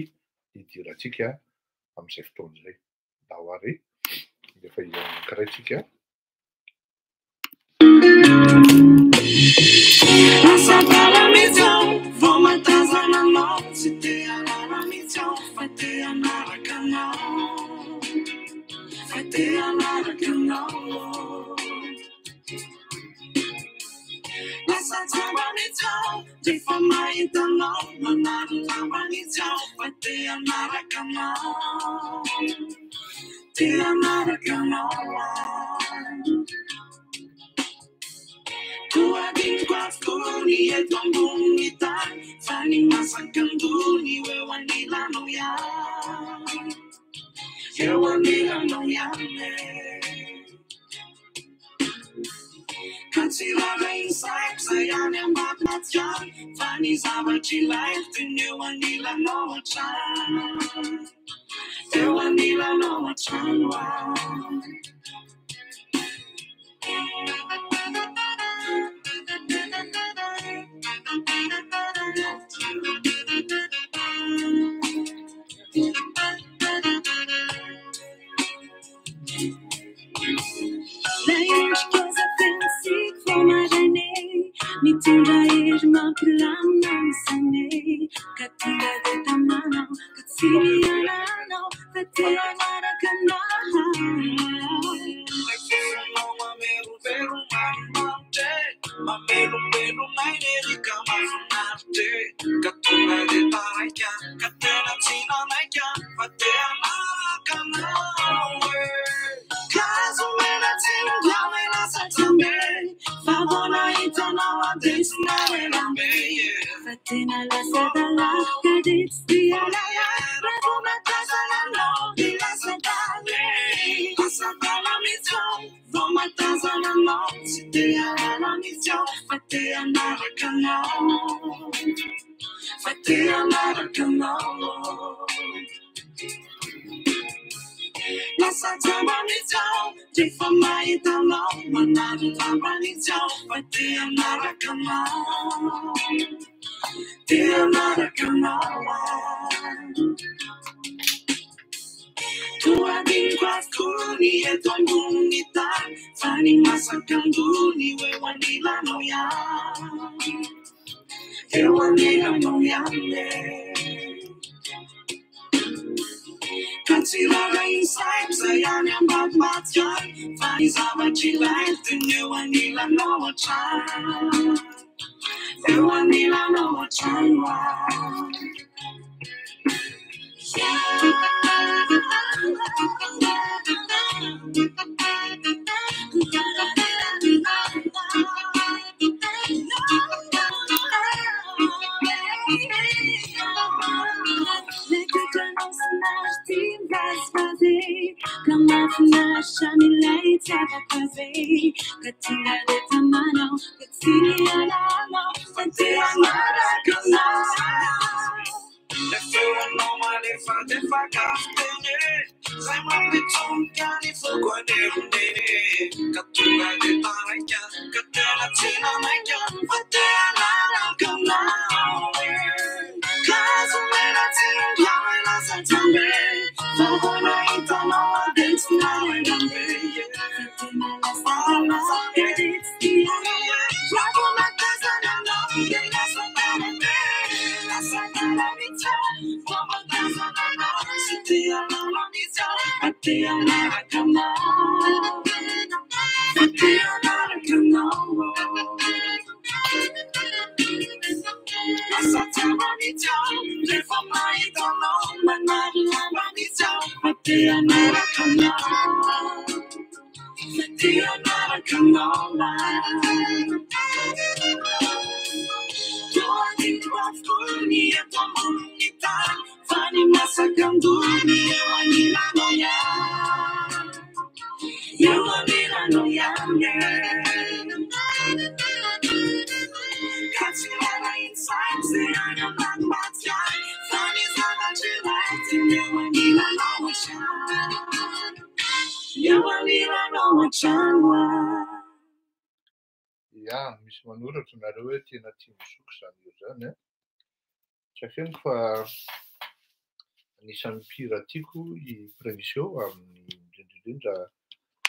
hidirantsika am'izay fotoan'izay. Da ho ary andefa hira anankiray tsika. Asa paramezão, vou matar na mão. Se tem a la missão, vai ter a nara canal. Vai ter a nara canal. Asa paramezão, de forma internal, manada la missão, vai ter a nara canal. Ter a nara canal. Tua bingwa skuni e tombungi tan Fani masakanduni we wanila no ya Ye wanila no ya me Katsira rain saip sayane mbat matyan Fani zabachi life tinye wanila no chan Ye wanila no chan wa Lejos cosa pensi fomagane Mitira irma plana sane Katira de tamano Katsiri alano Katia marakana Mamelu melu nairika mazunarte Katura de taraya Katera tina naika Patea marakana Caso mena tina Yawe la satambe Favona itana wa desna lambe Fatina la sadala Kadits di alaya Revona tazala no Di la sadale Pasatala mizon Voma tazala no Site ala mizon Fate anara canal Fate anara canal La satama mizon De fama italo Manada la mizon Fate anara canal Te anara canal Tua bingwa skuni e tombungi tan Fani masakanduni we wanila no ya E wanila no ya me Katsira rain saip sayane mbat matyan Fani zabachi life tinye wanila no chan E wanila no chan wa Katira de tamano, Katsiri alano, Katia marakana. If you want no money for the fuck after I'm on the tongue, can you forget it? Katura de Taraya, Katana Tina Maya, but they're not come now. Cause when I see you, I said to me, for one night, I know this now and then. It's the trouble my cousin, I know, that's what I'm That's what I'm for my cousin, I know, City alone on his own, but they are not come on. But they are not come on. That's what I'm on his own, live for my own, but not on his own, but they are not come on. They are not come on. sakanduni yawanilanoya yawanilanoya katilala inside zeyanamambatya fanizanachilati yawanilanowacha yawanilanowachawa. Ya, misy manoratra nareo hoe tena tia misoko zany io zany a. Tsy afeno fa anisan'ny mpihira tiako i Prémission amin'ny indrindrindrindra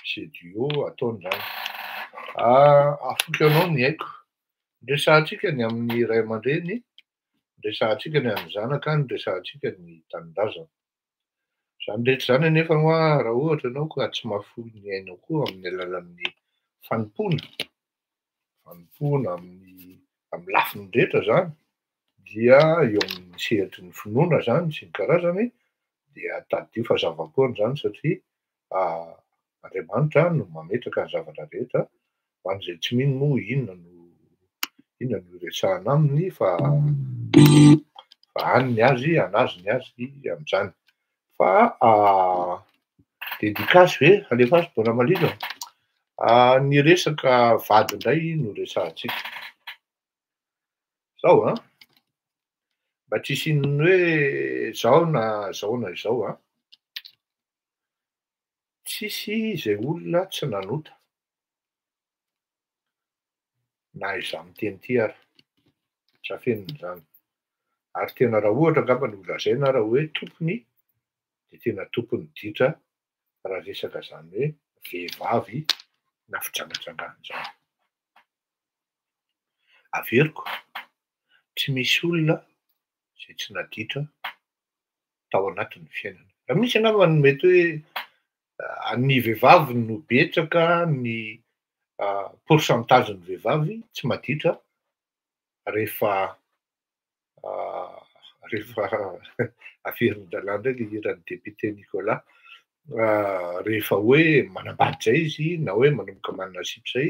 Gedio ataony zany. Afoky anao ny haiko. Resahantsika ny amin'ny ray aman-dreny, resahantsika ny amin'ny zanaka, resahantsika ny tanindrazana. Zany rehetra zany anefa raha ohatra ianao ka tsy mahafoy ny ainao koa amin'ny alalan'ny fanompoana amin'ny lafiny rehetra zany, dia eo amin'ny sehatry ny finoana zany sy ny karazany, dia tadidio fahazavapoana zany satria Andriamanitra no mametraka ny zavatra rehetra ho an'izay tsy mino moa inona no iresahana aminy fa haniny azy, anazony azy amin'izany. Fa dédicace ve alefaso bona malina. Ny resaka vady indray no resahantsika. Zao mba tsy hisian'ny hoe zao na izao tsisy izay olona tsy nanota na izaho miteny ity ary tsy afenon'izany. Ary tena raha ohatra angamba no lazaina raha hoe tompony dia tena tompony ditra raha resaka zany hoe vehivavy na fitsangatsangana zany. Averiko, tsy misy olona izay tsy naditra tao anatin'ny fiainana. Raha misy angamba no mety hoe ny vehivavy no betsaka ny pourcentage-ny vehivavy tsy maditra rehefa averin'ny dalàna indray ilay hiran'ny député Nicolas, rehefa hoe manambady zay izy na hoe manomboka manana zipo zay,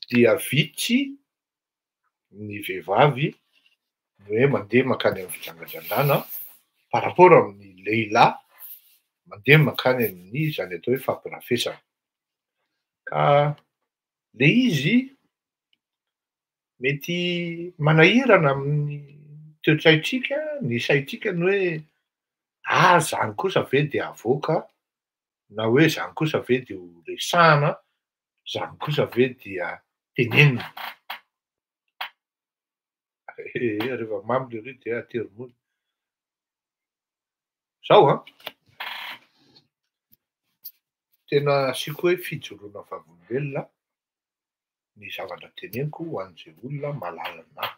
dia vitsy ny vehivavy ny hoe mandeha mankany amin'ny fitsangatsanganana par rapport amin'ny lehilahy mandeha mankany amin'ny izany atao hoe fampirafesana. Ka le izy mety manahirana amin'ny toe-tsaintsika, ny saintsika ny hoe zany kosa ve dia avoaka, na hoe zany kosa ve dia ho resahana, zany kosa ve dia tenenina. Rehefa mamy le reo dia aterimony. Zao tena asiako hoe fijoroana vavolombelona ny zavatra teneniko ho an'izay olona mahalala anahy.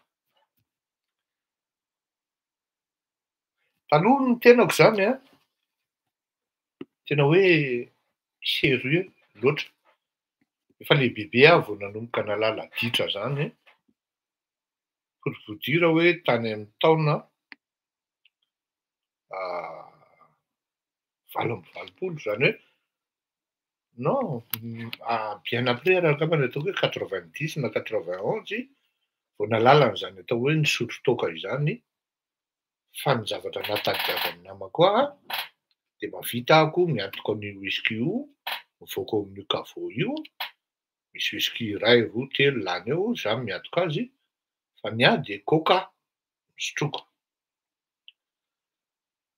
Taloha ny tenako zany tena hoe sérieux loatra. Efa lehibebe aho vao nanomboka nalala ditra zany. Pour vous dire hoe tany amin'ny taona 20 zany hoe non, bien après raha angamba ny atao hoe 90 na 91 vao nalala an'izany atao hoe nisotro toaka izany, fa ny zavatra natadiavan'ny namako aho dia mahavita ahako miantoka ny whisky io, mivoaka amin'io caveau io, misy whisky 1, 2, 3 lany eo zaho miantoka azy, fa ny ahy dia coca sotroko.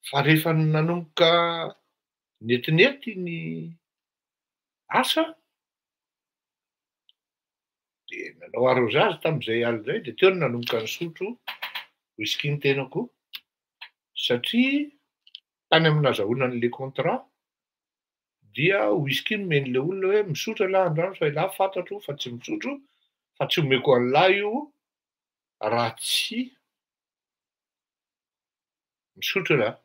Fa rehefa nanomboka netinety ny asa dia nanao arrosazy tamin'izay alina izay dia teo no nanomboka nisotro whisky ny tenako, satria tany amin'ny nahazoana an'ilay contrat dia whisky nomen'ilay olona hoe misotro lahy androany fa ialahy fantatro fa tsy misotro, fa tsy omeko an'lahy io raha tsy misotro lahy.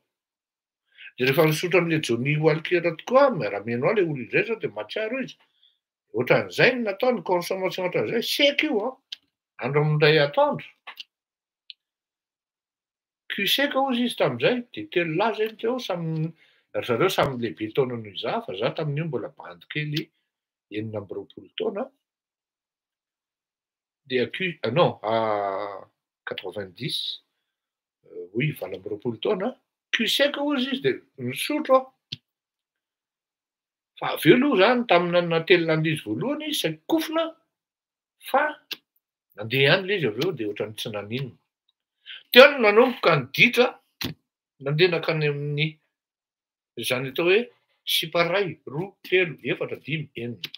Dia rehefa misotro amin'ilay Johnny Walker tokoa miara-miaino ahy ilay olona izay sao dia mahatsiaro izy. Ohatran'izay no natao ny consommation ohatran'izay, seka io andro amin'indray atoandro. Cuseka hozy izy tamin'izay, dia telo lahy zay teo ry zareo samy lehibe taona noho izaho, fa izaho tamin'io mbola bandy kely 19 taona. Dia non, 90, oui 20 taona, QSEC ozy izy dia nisotro aho. Fa avy eo aloha zany tamina natelina izy voalohany izy saky kofona fa nandeha ihany ilay izy avy eo dia ohatrany tsy naninona. Teo no nanomboka niditra nandeha nakany amin'ny izany atao hoe siparay, 2, 3, 4, 5, 6.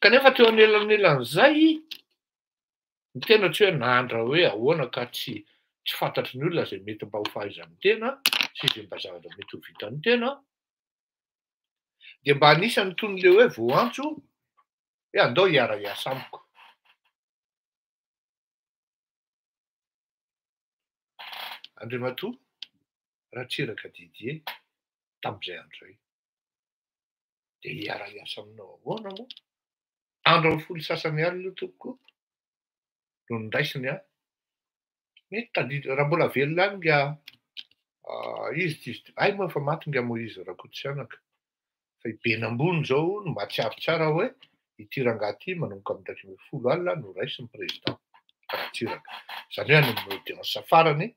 Kanefa teo anelan'elan'izay ny tena tsy hoe nandra hoe ahoana ka tsy fantatry ny olona izay mety mba ho fahaizan'ny tena sy izay mba zavatra mety ho vitan'ny tena dia mba anisany toy n'ilay hoe voantso hoe andao hiara hiasa amiko. Andriamatoa Ratsiraka Didier tamin'izay andro izay dia hiara hiasa aminao ahoana moa? Andro amin'ny folo sasany alina io tompoko no nindaisiny aho. Mety tadiditra raha mbola velona any nga izy ay moa efa maty nga moa izy Rakototsianaka. Fa i Benambony zao no mahatsiaro tsara hoe ity rangahy ity manomboka amin'ny 2010 no raisiny président Ratsiraka. Izany hoe any amin'ny audience farany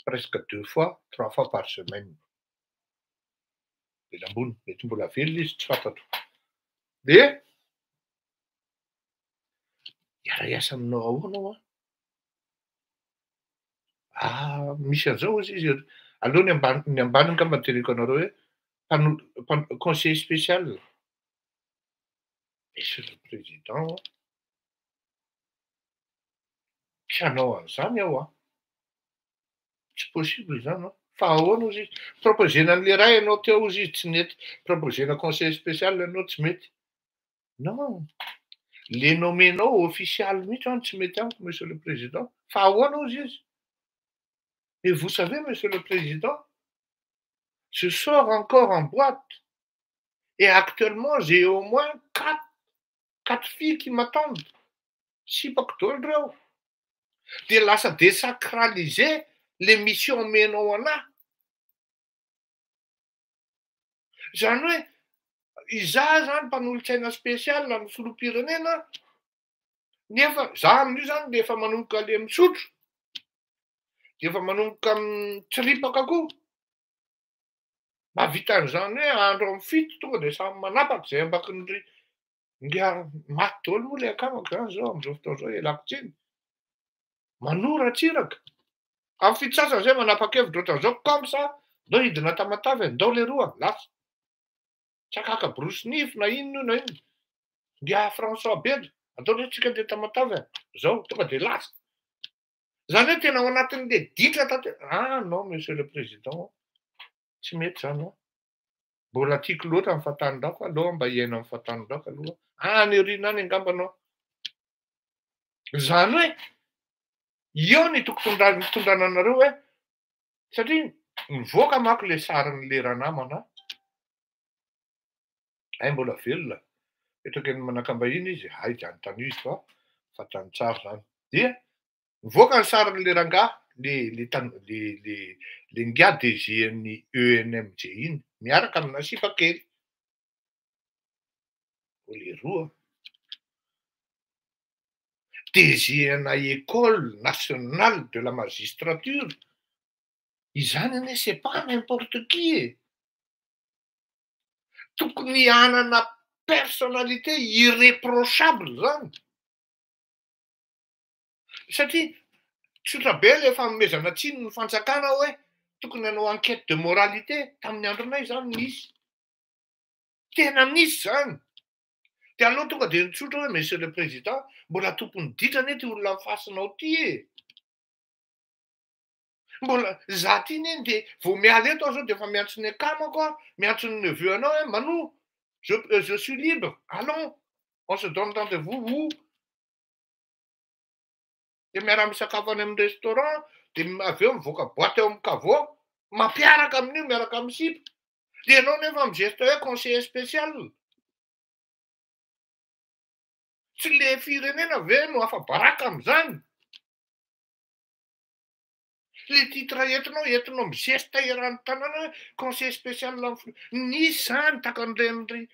presque 2 fois, 3 fois par semaine. Benambony mety mbola velona izy tsy fantatro. Dia hiara hiasa aminao ahoana ho misy an'izao izy aleo ny ambany angamba no teneniko anareo hoe conseiller spécial. Monsieur le président, tsy hanao an'izany aho tsy possible izany fa ahoana ozy izy proposena an'ilay ray ianao teo ozy izy tsy mety proposena conseiller spécial ianao tsy mety. Non, le nomenao official mihitsy any tsy mety amiko monsieur le président. Fa ahoana ozy izy? Et vous savez, monsieur le président, je sors encore en boîte. Et actuellement, j'ai au moins 4 filles qui m'attendent. Sipako daholo reo. Dia lasa désacraliser l'émission menao anahy. Izany hoe izaho zany mpanolontsaina spécial amin'ny filoham-pirenena nefa za amin'io zany dia efa manomboka le misotro, dia efa manomboka mitsiripaka koa. Mahavita an'izany hoe andro amin'ny fito tonga dia samy manapaka izay ambakin'ny nga maty daholo moa ilay akamako zany zao amin'izao fotoana izao ialako tsiny. Manora Ratsiraka. Amin'ny fito sasany izay manapa-kevitra ohatran'izao comme ça, andao hidina Tamatavy, andao Leroa, lasa. Tsakaka Bruce Nif na inona na inona. Nga François Beda, andao rehetrika andeha Tamatavy zao tonga dia lasa. Izany hoe tena ao anatin'ilay ditra tantera. Non, monsieur le président, tsy mety zany mbola tiako loatra amin'ny fahatanindako aloha mba hiaina amin'ny fahatanindako aloha. Any aoriana any angamba anao. Izany hoe eo ny toko tondrana anareo hoe satria mivoaka manko ilay sarin'ilay ranamana. Ay mbola velona. Petraka ny manakambahiny izy, ay janontany izy fa fantany tsara zany. Dia mivoaka ny sarin'ilay rangahy le nga DG-ny ENMJ iny miaraka amina sipa kely. Leroa. DG-na École nationale de la magistrature. Izany anie c'est pas n'importe qui. Tokony hanana personnalité irréprochable zany. Satria tsotra be ilay fanomezana tsiny ny fanjakana hoe tokony hanao enquête de moralité tamin'ny andronay zany nisy. Tena misy zany. Dia aloha tonga dia nitsotra hoe monsieur le président, mbola tompony ditra anie ty olona mifasinao ty e. Mbola za ty neny dia vao miala eto aho zao dia efa miantso ny akamako aho, miantso ny neveu anao hoe Manou, je suis libre, allons, on se donne rendez-vous où? Dia miara-misakafo any amin'ny restaurant, dia avy eo mivoaka boîte eo amin'ny kavô, mampiaraka amin'io miaraka amin'ny sipa. Dia ianao nefa migesta hoe conseiller spécial. Tsy le firenena ve no afa-baraka amin'izany? Le titre entinao migesta eran'ny tanàna hoe conseiller spécial nisy zany taka an'iren'ry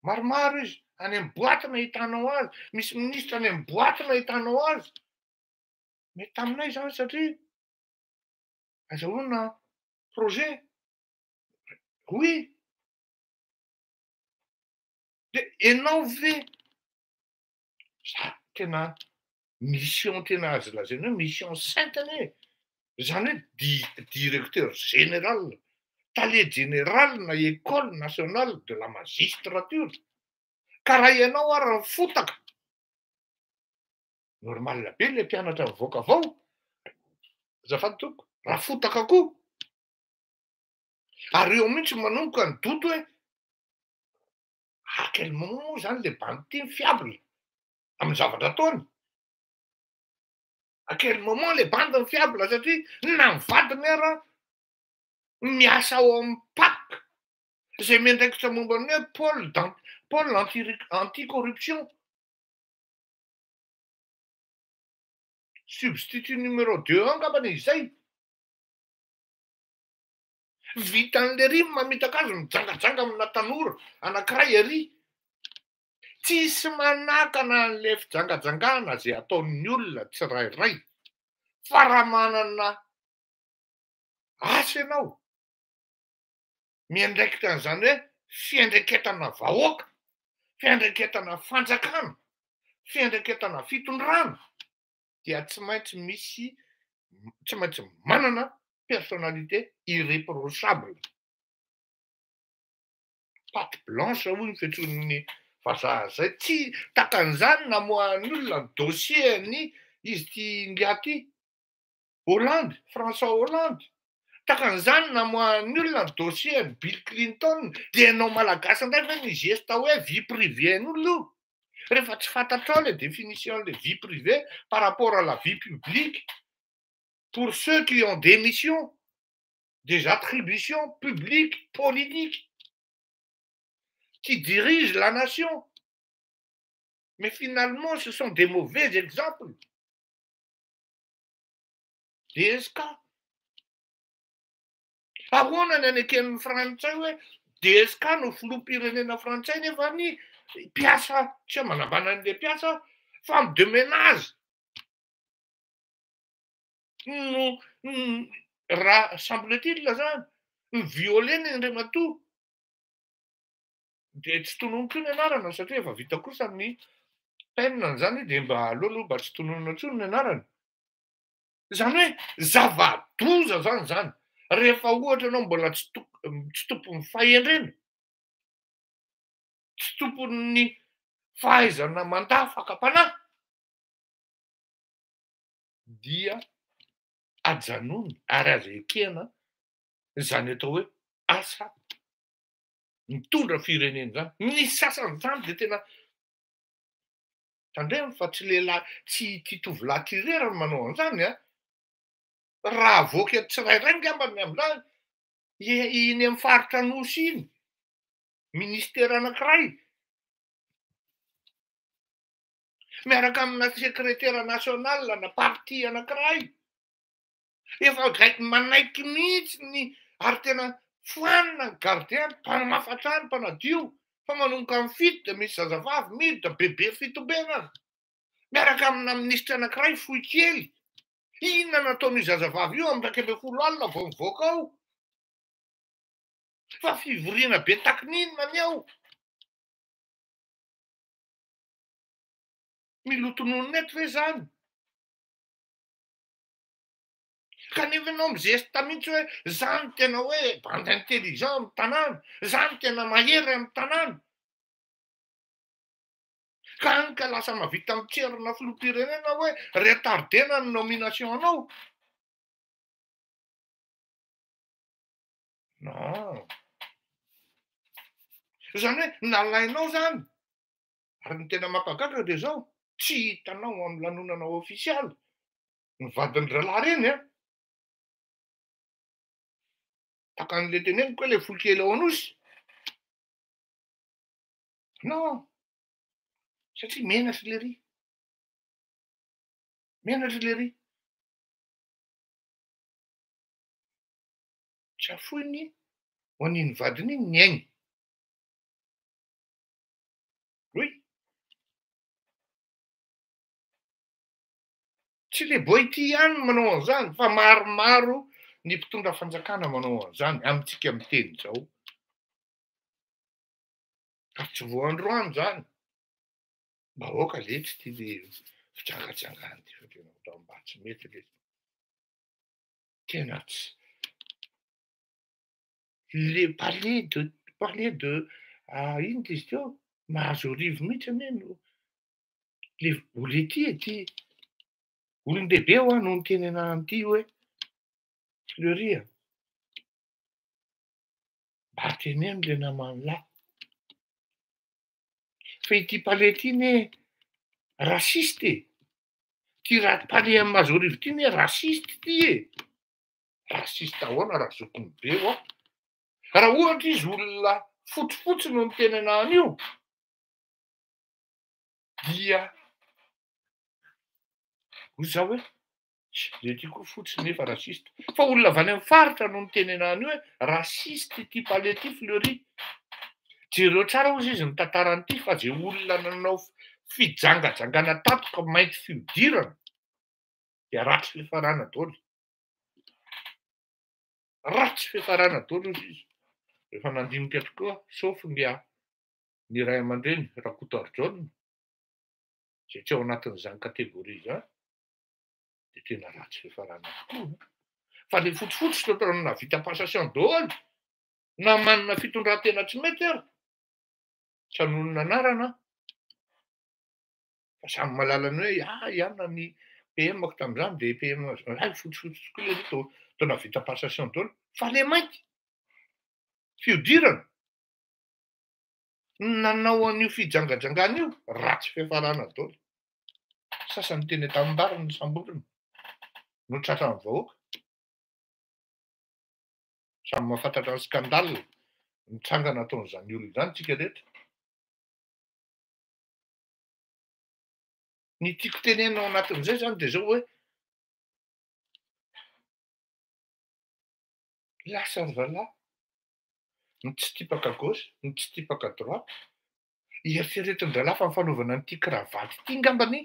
maromaro izy. Any amin'ny boîte no ahitanao azy. Misy ministre any amin'ny boîte no ahitanao azy. Mety aminay zany satria azahoana projet. Oui. De ianao ve tena mission tena azo lazaina hoe mission saintany e. Zany hoe directeur général, tale général na école nationale de la magistrature. Ka raha ianao ary fotaka, normal be le mpianatra mivoaka avao. Azafady toko, raha fotaka koa. Ary eo mihitsy manomboka ny doto hoe à quel moment zany le banque fiable amin'ny zavatra ataony. À quel moment le banque fiable satria na ny vadiny ara miasa ao amin'ny PAC zay miandraikitra momba ny hoe pôle anti-corruption. Substitut numéro 2 angambany izay. Vitan'le ry mamitaka azy mijangajanga amina tanora anankiray ery. Tsisy manakana an'le fijangajangana zay ataon'ny olona tsirairay. Fa raha manana asa ianao miandraikitra an'izany hoe fiandreketana vahoaka, fiandreketana fanjakana, fiandreketana fitondrana, dia tsy maintsy manana personnalité irréprochable. Patte blanche hoy ny fiantsoan'ny vazaha zay. Tsy takan'izany namoahan'ny olona ny dossier-ny izy ty ngiaty Hollande, François Hollande. Takan'izany namoahan'ny olona ny dossier-ny Bill Clinton. Dia ianao malagasy indray ve ny gesta hoe vie privée n'olona io. Rehefa tsy fantatrao le définition de vie privée par rapport à la vie publique, pour ceux qui ont des missions, des attributions publiques, politiques, qui dirigent la nation. Mais finalement, ce sont des mauvais exemples. DSK. Ahoana ny aneken'ny frantsay hoe DSK no filoham-pirenena frantsay nefa ny mpiasa tsy manambana an'le mpiasa femme de ménage no raha semble-t-il zany violé ny Andriamatoa. De tsy tononoko ny anarana satria efa vita kosa ny penina zany de mba aleo mba tsy tononona intsony ny anarana. Zany hoe zava-doza zany. Rehefa ohatra anao mbola tsy tompon'ny fahendrena, tsy tompon'ny fahaizana mandà fakapanahy, dia ajanony ary azo ekena zany atao hoe asa mitondra firenena zany. Ny sasany zany de tena tandremo fa tsy lehilahy tsy tovolahy tirera no manao an'izany a. Raha avoaka tsirairay ngambany amin'izany iny amin'ny faritra nosy iny ministera anankiray miaraka amina secrétaire national na parti anankiray efa gaiky manaiky mihitsy ny ary tena foanina ny gardien mpanamafa trano mpanadio fa manomboka amin'ny fito de misy zazavavy mily da bebe fitobena miaraka amina ministra anankiray fohy kely. Inona nataon'io zazavavy io amin'ny 20 vao mivoaka ao? Fa fivoriana be takininona ny ao. Milotononona eto ve zany? Kanefa ianao mizesta mihitsy hoe zany tena hoe bande intelligent amin'ny tanàna, zany tena mahery amin'ny tanàna. Ka any ka lasa mahavita mitserina filoham-pirenena hoe retardena ny nomination anao. Non. Zany hoe nalainao zany. Ary ny tena mampagaga de zao, tsy hitanao amin'ny lanonana ofisialy ny vadin'ny ralahy reny a. Takan'le teneniko hoe le fohy kely ao anosy. Non. Satria menatra le ry. Menatra le ry. Tsy afoiny ho an'iny vadiny iny ny ainy. Oui. Tsy le boity ihany manao an'izany fa maromaro ny mpitondra fanjakana manao an'izany amintsika miteny zao. Ka tsy voandroany zany. Bahoaka le tsy tia le fitsangatsangana ty fa tena mba tsy mety le. Tena tsy. Le parler de ino izy teo mahazo rivo mihitsy ane no le olety ty olon-dehibe ho no nitenena an'ity hoe Fleury mba teneno le namany lahy. Fa ity palais ty ne rasiste e. Ty palais amin'ny mahazo rivo ty ne rasiste ty e. Rasiste ahoana raha zokiny be ho aho. Raha ohatra izy olona fotsifotsy no nitenena an'io dia hoy zao hoe le ty koa fotsy nefa rasiste. Fa olona avy any amin'ny faritra no nitenena an'io hoe rasiste ty palais ty Fleury. Jereo tsara ozy izy ny tantaran'ity fa zay olona nanao fijangajangana tampoka mainty fiodirana dia ratsy fifarana daholo. Ratsy fifarana daholo ozy izy. Rehefa nandinika tokoa sauf ny ray aman-dreny Rakotoarjona zay tsy ao anatin'izany kategoria zany dia tena ratsy fifarana tokoa. Fa le fotsifotsy totrany navita passation daholo na manana fitondran-tena tsy mety ary tsy hanonona anarana. Fa samy mahalala ny hoe ianona ny PM-ako tamin'izany dia PM fotsifotsy tokoa le to navita passation daholo. Fa le mainty fiodirana nanao an'io fijangajangana io ratsy fifarana daholo. Sasany teny Tanimbary ny samboriny no tratra ny vahoaka. Samy mahafantatra ny skandale mitsangana ataon'izany olona izany tsika rehetra. Ny tiako tenena ao anatin'izay zany dia zao hoe lasa zalahy ny tsy tipaka gauche ny tsy tipaka droite ieritreretin-dralahy fa ny fanaovana an'ity kravaty ity ngambany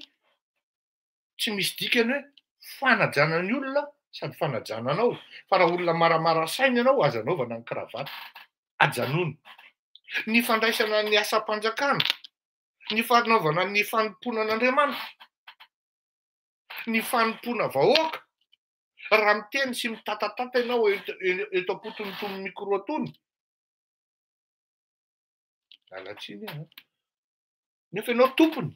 tsy misy dikany hoe fanajana ny olona sady fanajana anao. Fa raha olona maramara saina ianao aza anaovana ny kravaty ajanony. Ny fandraisana ny asam-panjakana, ny fanaovana ny fanompoana an'Andriamanitra, ny fanompoana vahoaka. Raha miteny sy mitatatata ianao eto am-poton'itony micro tony alatsiny aho. Nefa ianao tompony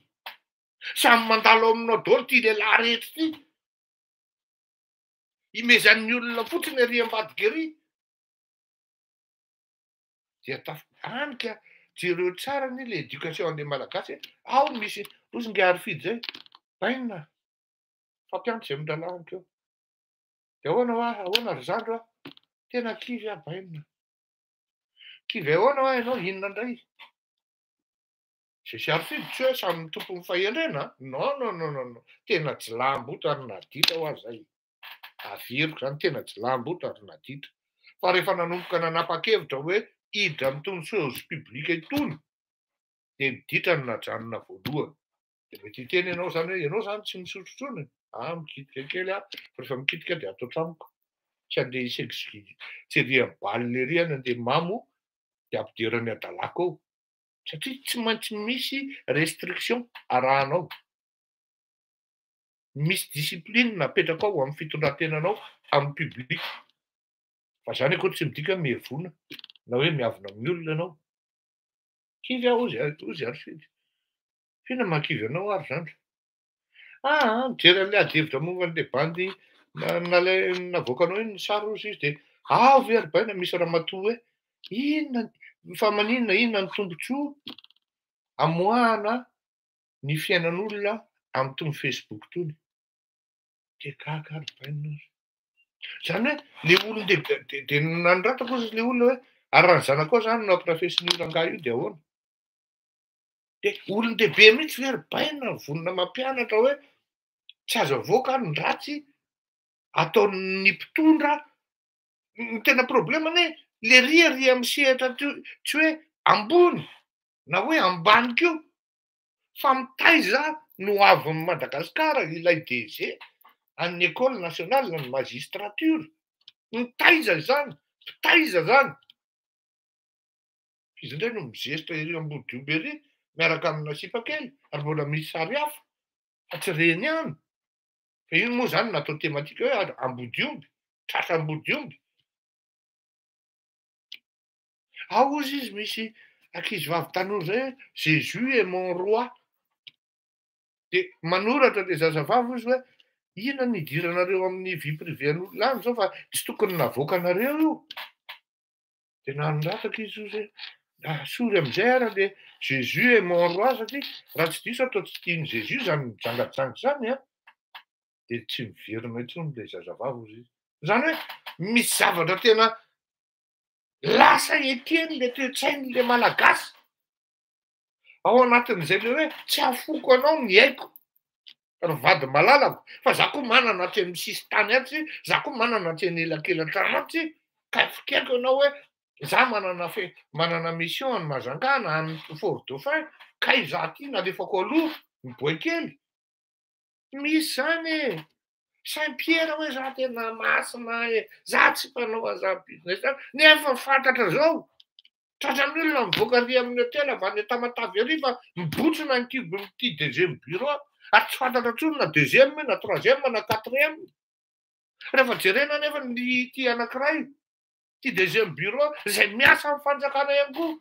samy mandalo aminao daholo ty lehilahy rehetra ty. Imezan'ny olona fotsiny ery ambadika ery dia tafianika jereo tsara ny le éducation-n'ny malagasy ao misy rozy nge arifidy zay bainina fampiantso zay mindralahany keo. Dia ahoana ry zandro tena kivy bainina. Kivy ahoana ianao inona indray? Zay sy arifidy tsy hoe samy tompony fahendrena. Non. Tena jilamboto ary naditra ho azy zay. Averiko zany tena jilamboto ary naditra. Fa rehefa nanomboka nanapa-kevitra hoe hiditra amin'itony chose publique itony dia niditra ny najanona voalohany. Dia mety hiteny ianao zany hoe ianao zany tsy misotro intsony. Mikitika kely aho. Rehefa mikitika dia ato an-tranoko. Tsy handeha tsy ery amin'ny baly ery any handeha mamo dia ampidirany adalako ao. Satria tsy maintsy misy restriction arahanao. Misy discipline napetraka ao amin'ny fitondran-tenanao amin'ny public. Fa zany akory tsy midika mihevona na hoe miavona amin'ny olona ianao. Kivy aho ozy arifidy. Fiona mahakivy anao ary zandro. Mijery an'ilay ady-hevitra momba an'ilay bandy navoakanao iny ny sary ozy izy dia avy ary baina misy ramatoa hoe inona fa maninona inona ny tombotsoa amoahana ny fiainan'olona amin'itony Facebook itony. Dia gaga ary baina ozy. Zany hoe le olona dia nanondratako ozy le olona hoe ary raha ny zanako ao zany no ampirafesin'ny olanga io dia ahoana. Dia olon-dehibe mihitsy very baina vonona mampianatra hoe tsy azo avoaka ary ny ratsy ataon'ny mpitondra. Ny tena problema ne le ry amin'ny sehatra tsy hoe ambony na hoe ambany keo fa mitaiza no avy Madagasikara ilay DG an'ny école nationale ny magistrature. Mitaiza zany, mitaiza zany. Izy indray no mizesitra ery ambony dioby ery, miaraka amina sipa kely, ary mbola misy sary hafa, fa tsy reny ihany. Fa iny moa zany natao tematika hoe ambodioby, tratra ambodioby. Ao ozy izy misy ankizy vavy tanora zay hoe Jésus est mon roi. De manoratra le zazavavy izy hoe ina nidiranareo amin'ny vie privén'olona any zao fa tsy tokony navoaka anareo io. De nanorataka izy io zay sory amizay ara le Jésus est mon roi satria raha tsy diso atao tsy tiany Jésus zany mijangajangy zany a. De tsy miverina intsony le zazavavy izy. Zany hoe misy zavatra tena lasa ekeny le toe-tsainy le malagasy. Ao anatin'izay le hoe tsy afoko anao ny haiko ry vady malalako, fa za koa manana aty amin'ny sisy tany aty, za koa manana aty anelakelan-trano aty, ka fikeko ianao hoe za manana mission any Majunga na any Fort Dauphin, ka izaho ty nalefako aloha miboay kely. Misy zany e. Saint Pierre hoe za tena masina e, za tsy mpanao an'izany business zany, nefa fantatra zao. Tratran'ny olona mivoaka ary amin'ny hôtely avy any Tamatavy ary fa mibotsina ny ty deuxième bureau, ary tsy fantatra intsony na deuxième na troisième na quatrième. Rehefa jerena nefa ny ty anankiray, ty deuxième bureau zay miasa amin'ny fanjakana ihany koa.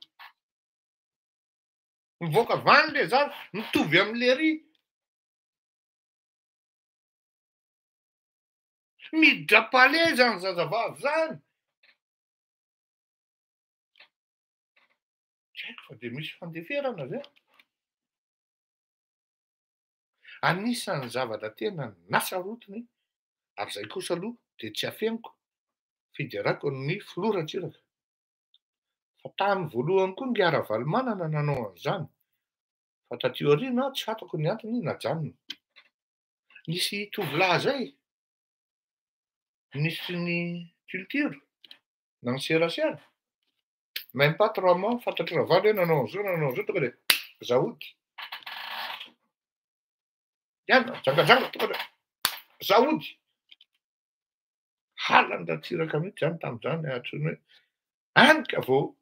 Mivoaka vany le zany, mitovy amin'le ry. Miditra palais zany zazavavy zany. Tsy haiko fa de misy fandeferana zay. Anisan'ny zavatra tena nasarotiny, ary zay kosa aloha de tsy afeniko, fiderako ny filoratsiraka. Fa tamin'ny voalohany koa ny Ara-Valomanana nanao an'izany. Fa taty aoriana tsy fantako ny antony najanona. Nisy tovolahy zay, nisy ny culture, nany serasera. Même pas 3 mois, fantatry ravalo hoe nanao an'izao tonga de zaody. Iana, jangajanga tonga de zaody. Halan-dratsiraka mihitsy zany tamin'izany atrony hoe anika vao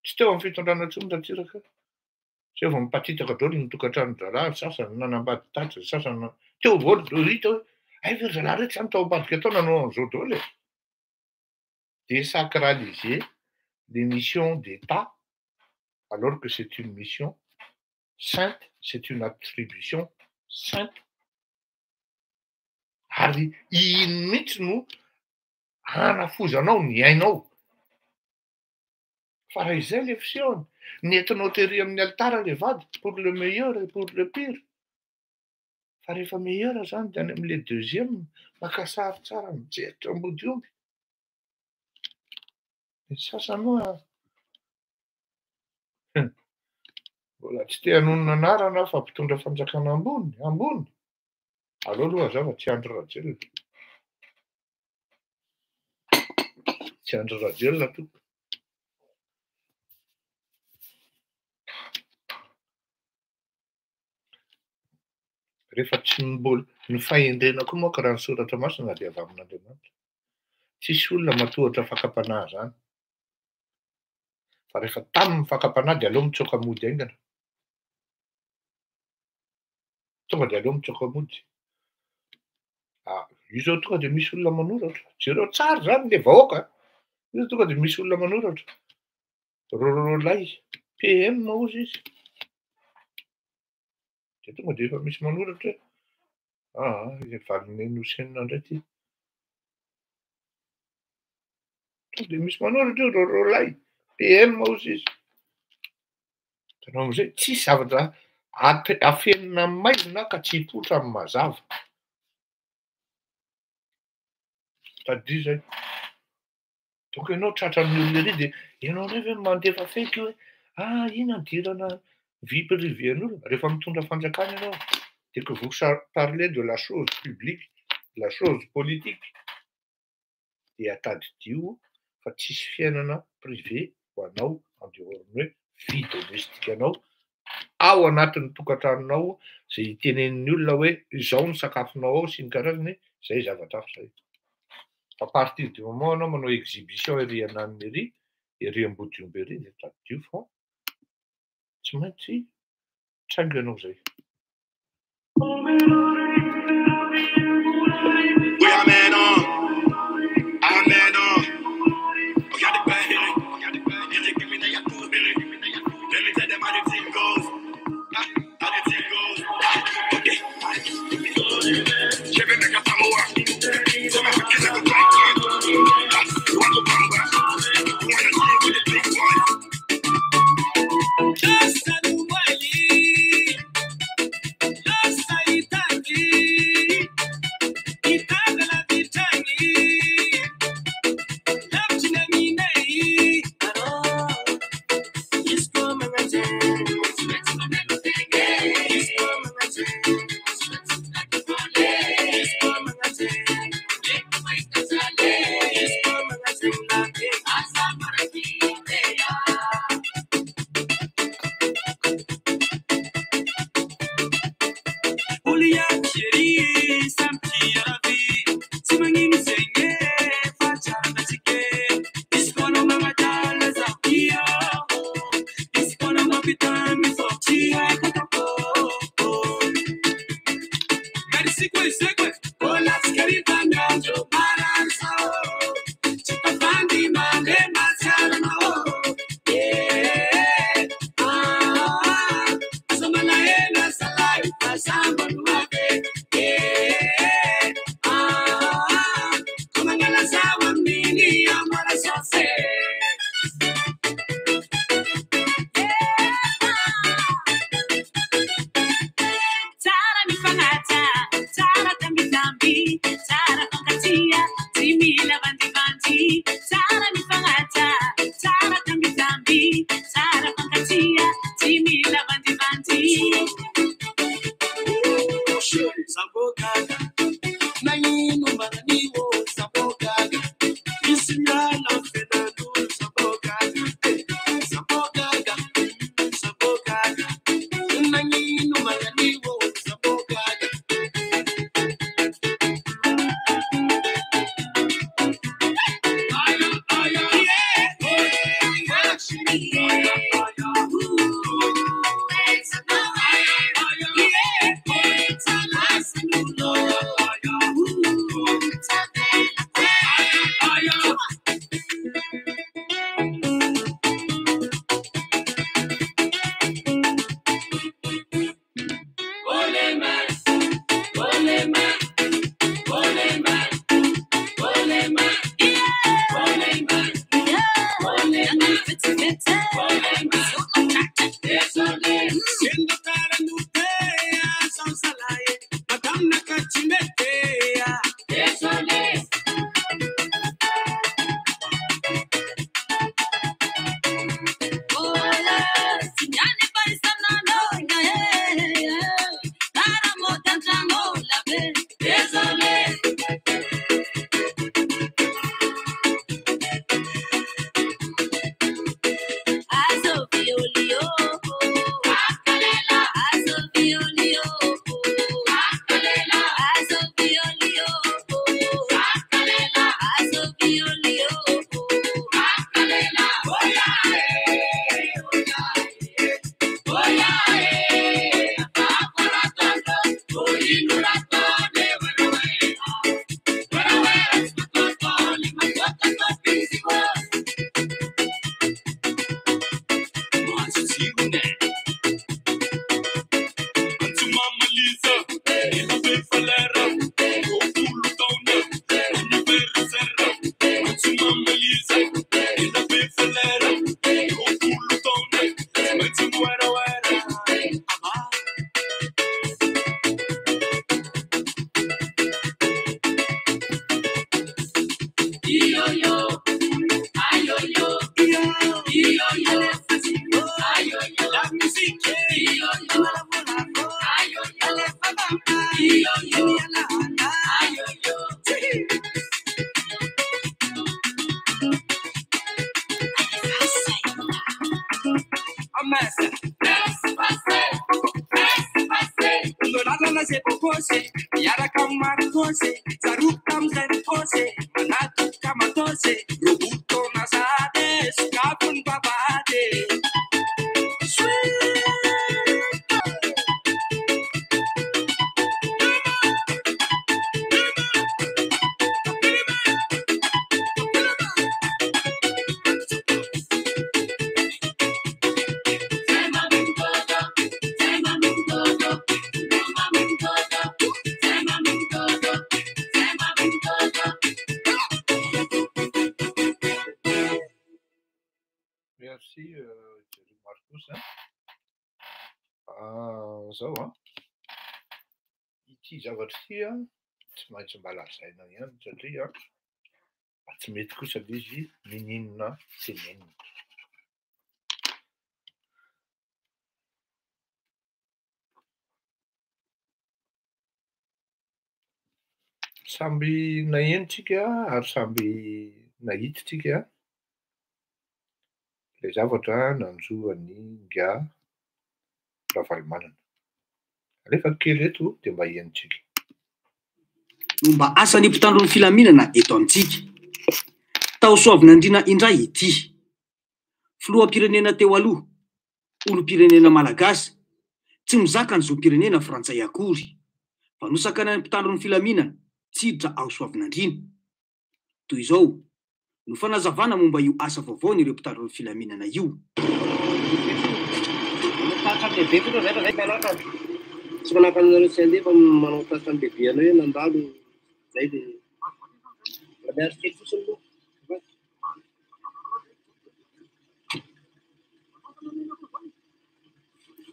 tsy teo amin'ny fitondrana intsony ratsiraka. Zay vao mipatitaka daholo ny tokantrano-dralahy, sasany nanambady tatsa, sasany teo daholo hita hoe ay ve ry zalahy rehetra zany tao ambadika tao nanao an'izao daholo e. Désacraliser les missions d'État alors que c'est une mission sainte, c'est une attribution sainte. Ary iny mihitsy no hanafozanao ny ainao. Fa raha izay le fisehoany, nentinao tery amin'ny altara le vady, pour le meilleur et pour le pire. Fa rehefa meilleur zany de any amin'le deuxième, maka sary tsara mijeritra ambodioby. Ny sasany moa mbola tsy te hanonona anarana fa mpitondra fanjakana ambony. Aleo aloha mazava tsy andry Rajelina. Tsy andry Rajelina tompoko. Rehefa tsy mbola ny fahendrena koa moa ka raha ny soratra masina dia avy amin'Andriamanitra. Tsisy olona matohatra fakapanahy zany. Fa rehefa tamin'ny fakapanahy dia aleo mitsoaka mody aingana. Tonga dia aleo mitsoaka mody. Io zao tonga dia misy olona manoratra. Jereo tsara zany le vahoaka. Io tonga dia misy olona manoratra. Rorolay, PM ozy izy. Dia tonga dia efa misy manoratra hoe valiny Nosena indray ty. Tonga dia misy manoratra io rorolay, PM ozy izy. Tanao am'izay tsy zavatra afenina maizina ka tsy hipotra amin'ny mazava. Tady zay. Donc ianao tratran'ny olona ery dia ianao indray ve mandefa feky hoe ina dirana vie privén'olona. Rehefa mitondra fanjakana ianao dia que vous parlez de la chose publique, de la chose politique, dia tadidio fa tsisy fiainana privé ho anao andehorin'ny hoe vie domestique anao. Ao anatin'ny tokantranonao zay itenenin'ny olona hoe izao ny sakafonao ao sy ny karazany, zay zavatra hafa zay. A partir du moment anao manao exhibition ery ananiny ery, ery ambodiomby ery de tadio fa tsy maintsy traingo ianao zay. Yara kamar kose, zaruk tam zari kose, manat kosa zao a ity zavatra ity a tsy maintsy mba lazaina ihany satria tsy mety kosa le izy mininona tenenina. Samby nahenitsika ary samby nahititsika le zavatra nanjoany nga Ravalomanana. Rehefa kely eto dia mba henitsika. Mba asan'ny mpitandro ny filaminana eto amintsika. Tao Soavinandriana indray ity. Filoham-pirenena teo aloha, olom-pirenena malagasy, tsy mizaka ny zoam-pirenena frantsay akory. Vanosaka ny mpitandro ny filaminana, tsiditra ao Soavinandriana. Toy izao, no fanazavana momba io asa vaovao ny ireo mpitandro ny filaminana io. Tsy manakana tsy andefa manao tasany lehibe anao hoe nandalo zay dia miaro kely fotsiny aloha.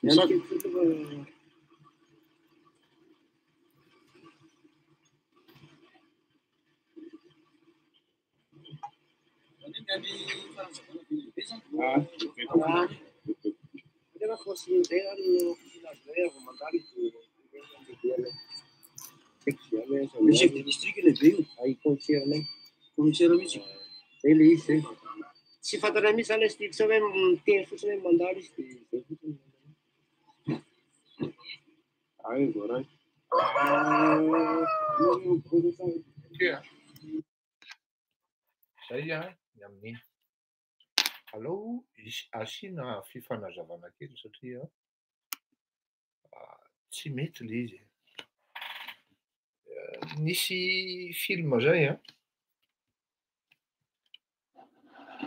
Miaro kely fotsiny fa rehefa fosy zay any zay avy mandalo le chef de district lehibe io ay commissaire anay commissaire mihitsy zay le izy zay tsy fantatra mihitsy zany style sa hoe miteny fotsiny hoe mandalo izy dia zay fotsiny ay voarany Zay a ny amin'iny. Aleo asiana fifanazavana kely satria tsy mety le izy. Nisy film zay a.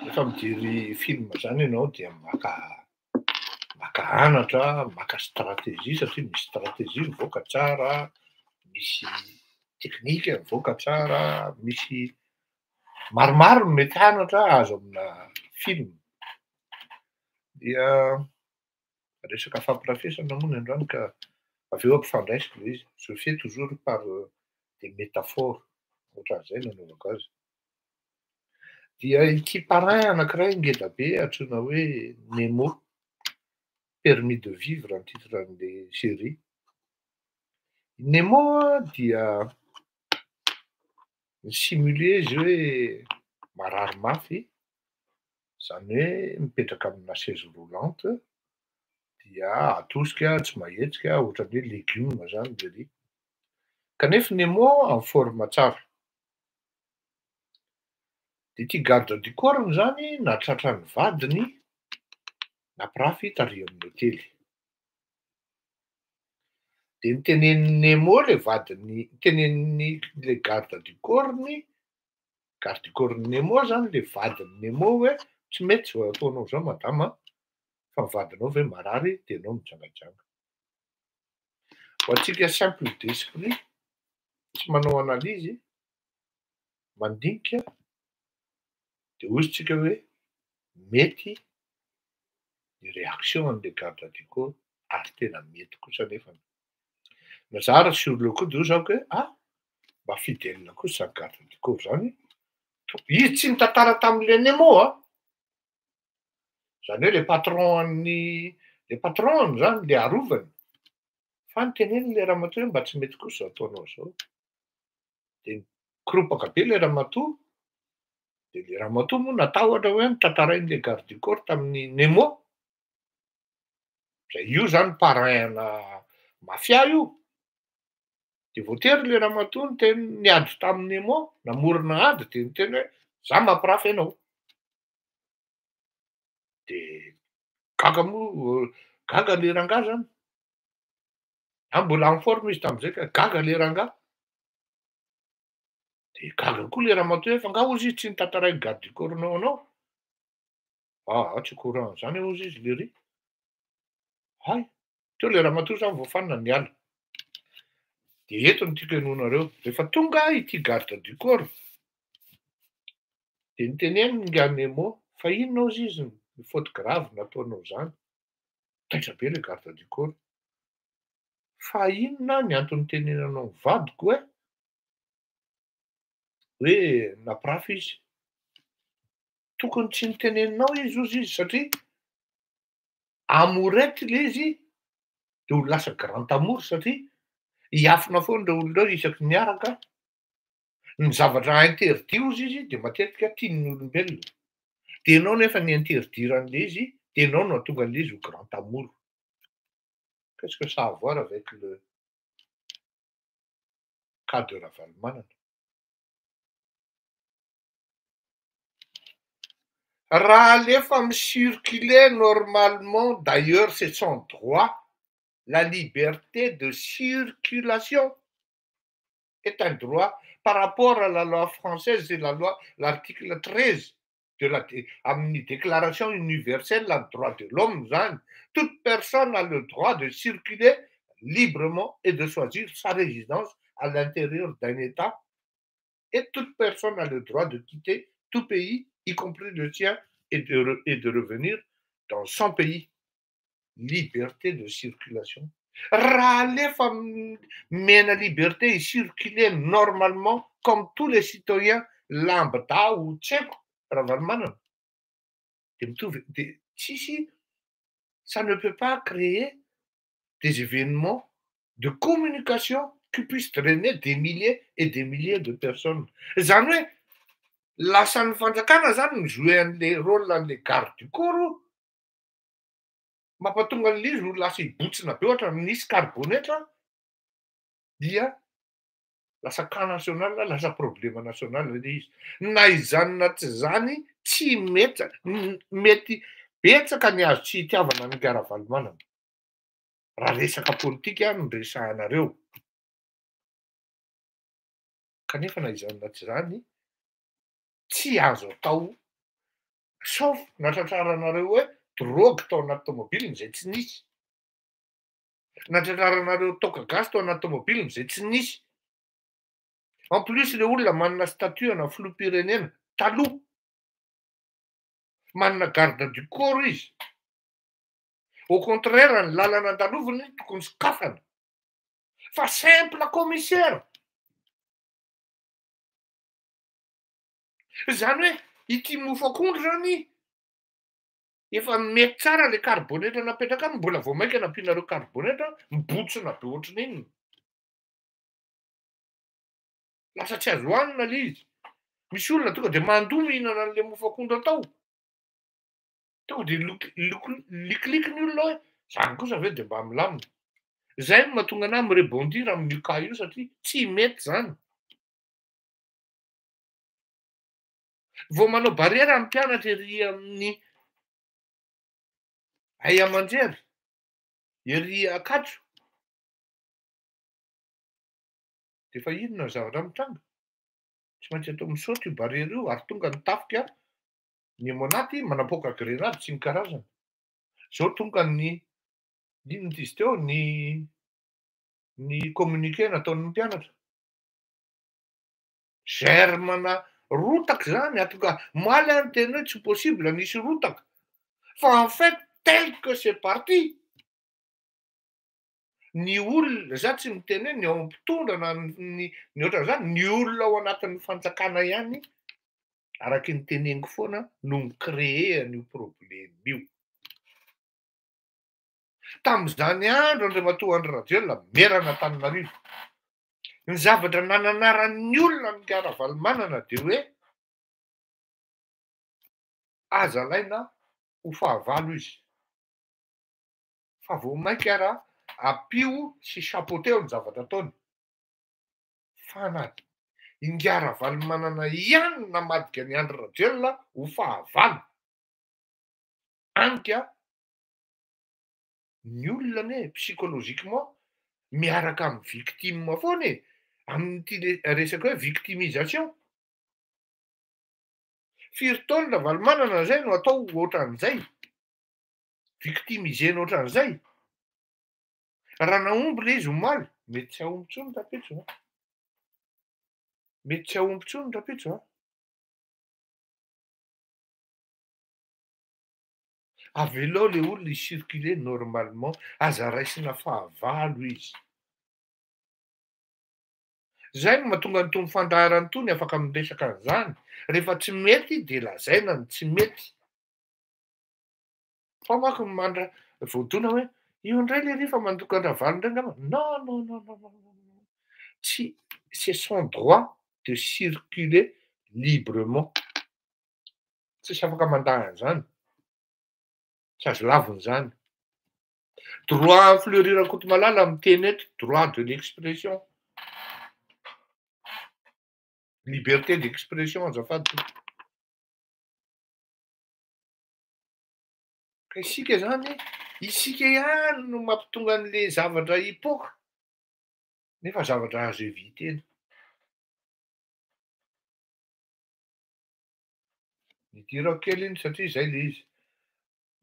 Rehefa mijery film zany ianao dia maka anatra, maka stratégie satria misy stratégie mivoaka tsara, misy teknika mivoaka tsara, misy maromaro no mety hanatra azo amina film. Dia resaka fampirafesana moa ny androany ka avy eo ampifandraisiko le izy. Je fais toujours par des métaphores. Ohatran'izay nanaovako azy. Dia ity parrain anankiray ngeda be antsoina hoe Nemo, permis de vivre ny titran'le série. Nemo dia simulé izy hoe marary mafy, zany hoe mipetraka amina chaise roulante, dia atosika tsy mahetsika ohatran'ny hoe légume zany le ry. Kanefa Nemo amin'ny forme tsara. Dia ity garde du corps zany nahatratra ny vadiny nampirafy tary amin'ny hôtely. Dia nitenen'i Nemo le vadiny, nitenen'ny le garde du corps-ny Nemo zany le vadiny Nemo hoe tsy mety zao ataonao zao madama, fa ny vadinao ve marary dia ianao mijangajanga. Ho antsika simple d'esprit, tsy manao analyse, mandinika, dia ozy-tsika hoe mety ny réaction an'le garde du corps ary tena mety kosa nefany. Nazara sur le coup de zao hoe mba fidèle kosa zany garde du corps zany. Izy tsy nitantara tamin'le Nemo a. Zany hoe le patron zany le arovany. Fa niteneny le ramatoa mba tsy mety kosa zao ataonao zao. Dia nikoropaka be le ramatoa. Dia le ramatoa moa natahotra hoe nitantarain'le garde du corps tamin'ny Nemo. Zay io zany parrain-na mafia io. Dia voatery le ramatoa niady tamin'ny Nemo, namorona ady dia niteny hoe za mampirafy anao. Dia gaga le rangahy zany. Mbola en forme izy tamin'izay ka gaga le rangahy. Dia gaga koa le ramatoa fa nga ozy izy tsy nitantarainy garde du corps-nao anao. Tsy courant zany ozy izy le ry. Hay, teo le ramatoa zany voafanina niala. Dia eto no tiako ianonareo. Rehefa tonga ity garde du corps, dia niteneniny nga Nemo fa inona ozy izy ny faute grave nataonao zany. taitra be le garde du corps. Fa inona ny antony tenenanao ny vadiko hoe naprafy izy. Tokony tsy niteneninao izy ozy izy satria amorety le izy de ho lasa grand amour satria hiafina foana le olona ao isaky niaraka. Ny zavatra interdit ozy izy de matetika tian'ny olombelona. De ianao nefa ny interdiran'le izy de ianao no ahatonga an'le izy ho grand amour. Qu'est-ce que ça a à voir avec le cas de Ravalomanana? Raha alefa mi-circuler normalement, d'ailleurs c'est son droit, la liberté de circulation est un droit par rapport à la loi française et l'article 13 de la Déclaration universelle des droits de l'homme. Toute personne a le droit de circuler librement et de choisir sa résidence à l'intérieur d'un État. Et toute personne a le droit de quitter tout pays, y compris le sien, et de revenir dans son pays. Liberté de circulation. Raha alefa mena liberté circuler normalement comme tous les citoyens lambda ou tsy haiko Ravalomanana. De mitovy de tsisy, ça ne peut pas créer des événements de communication qui puissent drainer des milliers et des milliers de personnes. Zany hoe lasan'ny fanjakana zany mi-jouer an'le rôle an'le garde du corps. Mampatonga an'le izy ho lasa hibotsina be ohatra nisy carbonetra dia lasa cas national, lasa problème national le izy. Na izany na tsy zany tsy mety betsaka ny azo tsy hitiavana ny Ravalomanana. Raha resaka politika no resahanareo. Kanefa na izany na tsy zany tsy azo atao sauf natratraranareo hoe drogue tao anaty tomobilina izay tsy nisy. Natratraranareo toaka gasy tao anaty tomobilina izay tsy nisy. En plus le olona manana statut ana filoham-pirenena taloha. Manana garde du corps izy. Au contraire ny lalana andaloviny tokony sokafana. Fa simple commissaire. Zany hoe ity mofo akondro zany efa mety tsara le carbonetra napetraka aminy, mbola vao mainka nampianareo carbonetra mibotsina be ohatran'iny. Lasa tsy azo hohanina le izy. Misy olona tonga de mandoa mihinana an'le mofo akondro atao. Tonga de likiliky ny olona hoe zany kosa ve de mba milamina. Zay no mahatonga anahy mirebondir amin'io cas io satria tsy mety zany. Vao manao barrière ny mpianatra ery amin'ny Hay aman-jery, ery Ankatso. De fa inona ny zavatra mitranga? Tsy maintsy atao misaotra io barrière io ary tonga ny tafika ny monaty manapoaka grenady sy ny karazany. Zao tonga ny inona izy teo ny communiqué nataon'ny mpianatra. Germana rotaka zany atonga maly ary teny hoe tsy possible nisy rotaka. Fa en fait tel que c'est parti. Ny olona za tsy miteny hoe ny ao am-pitondra na ny ohatran'izany ny olona ao anatin'ny fanjakana ihany araky ny teneniko foana no mi-créer an'io problème io. Tamin'izany andro Andriamatoa Andry Rajoelina merana Antananarivo. Ny zavatra nananaran'ny olona ny Ravalomanana de hoe aza laina ho fahavalo izy. Fa vao mainka raha ampio sy chapeauteo ny zavatra ataony. Fa na i Ravalomanana ihany namadika ny Andry Rajoelina ho fahavalo. Anka ny olona ne psychologiquement miaraka amin'ny victime foana e. Amin'ity resaka hoe victimisation. Firy taona Ravalomanana zay no atao ohatran'izay. Victimisena ohatran'izay. Raha naomby le izy ho maly, mety tsy ahomby intsony rapetso. Mety tsy ahomby intsony rapetso. Avelao le olona icircule normalement, aza raisina fahavalo izy. Zay no mahatonga nytony fandaharany tony afaka miresaka an'izany. Rehefa tsy mety dia lazaina ny tsy mety. Fa manko mandra voadona hoe io indray le rehefa mandoka andravalo indray angamba. Non, non, non, non, non, non. Tsy, c'est son droit de circuler librement. Tsisy afaka mandahy an'izany. Tsy azo laviny zany. Droit fleurir Ankotromalala miteny eto, droit de l'expression. Liberté d'expression azafady. Ka isika zany, isika ihany no mampitonga an'le zavatra hipoaka. Nefa zavatra azo evitena. Nidirako kely iny satria izay le izy.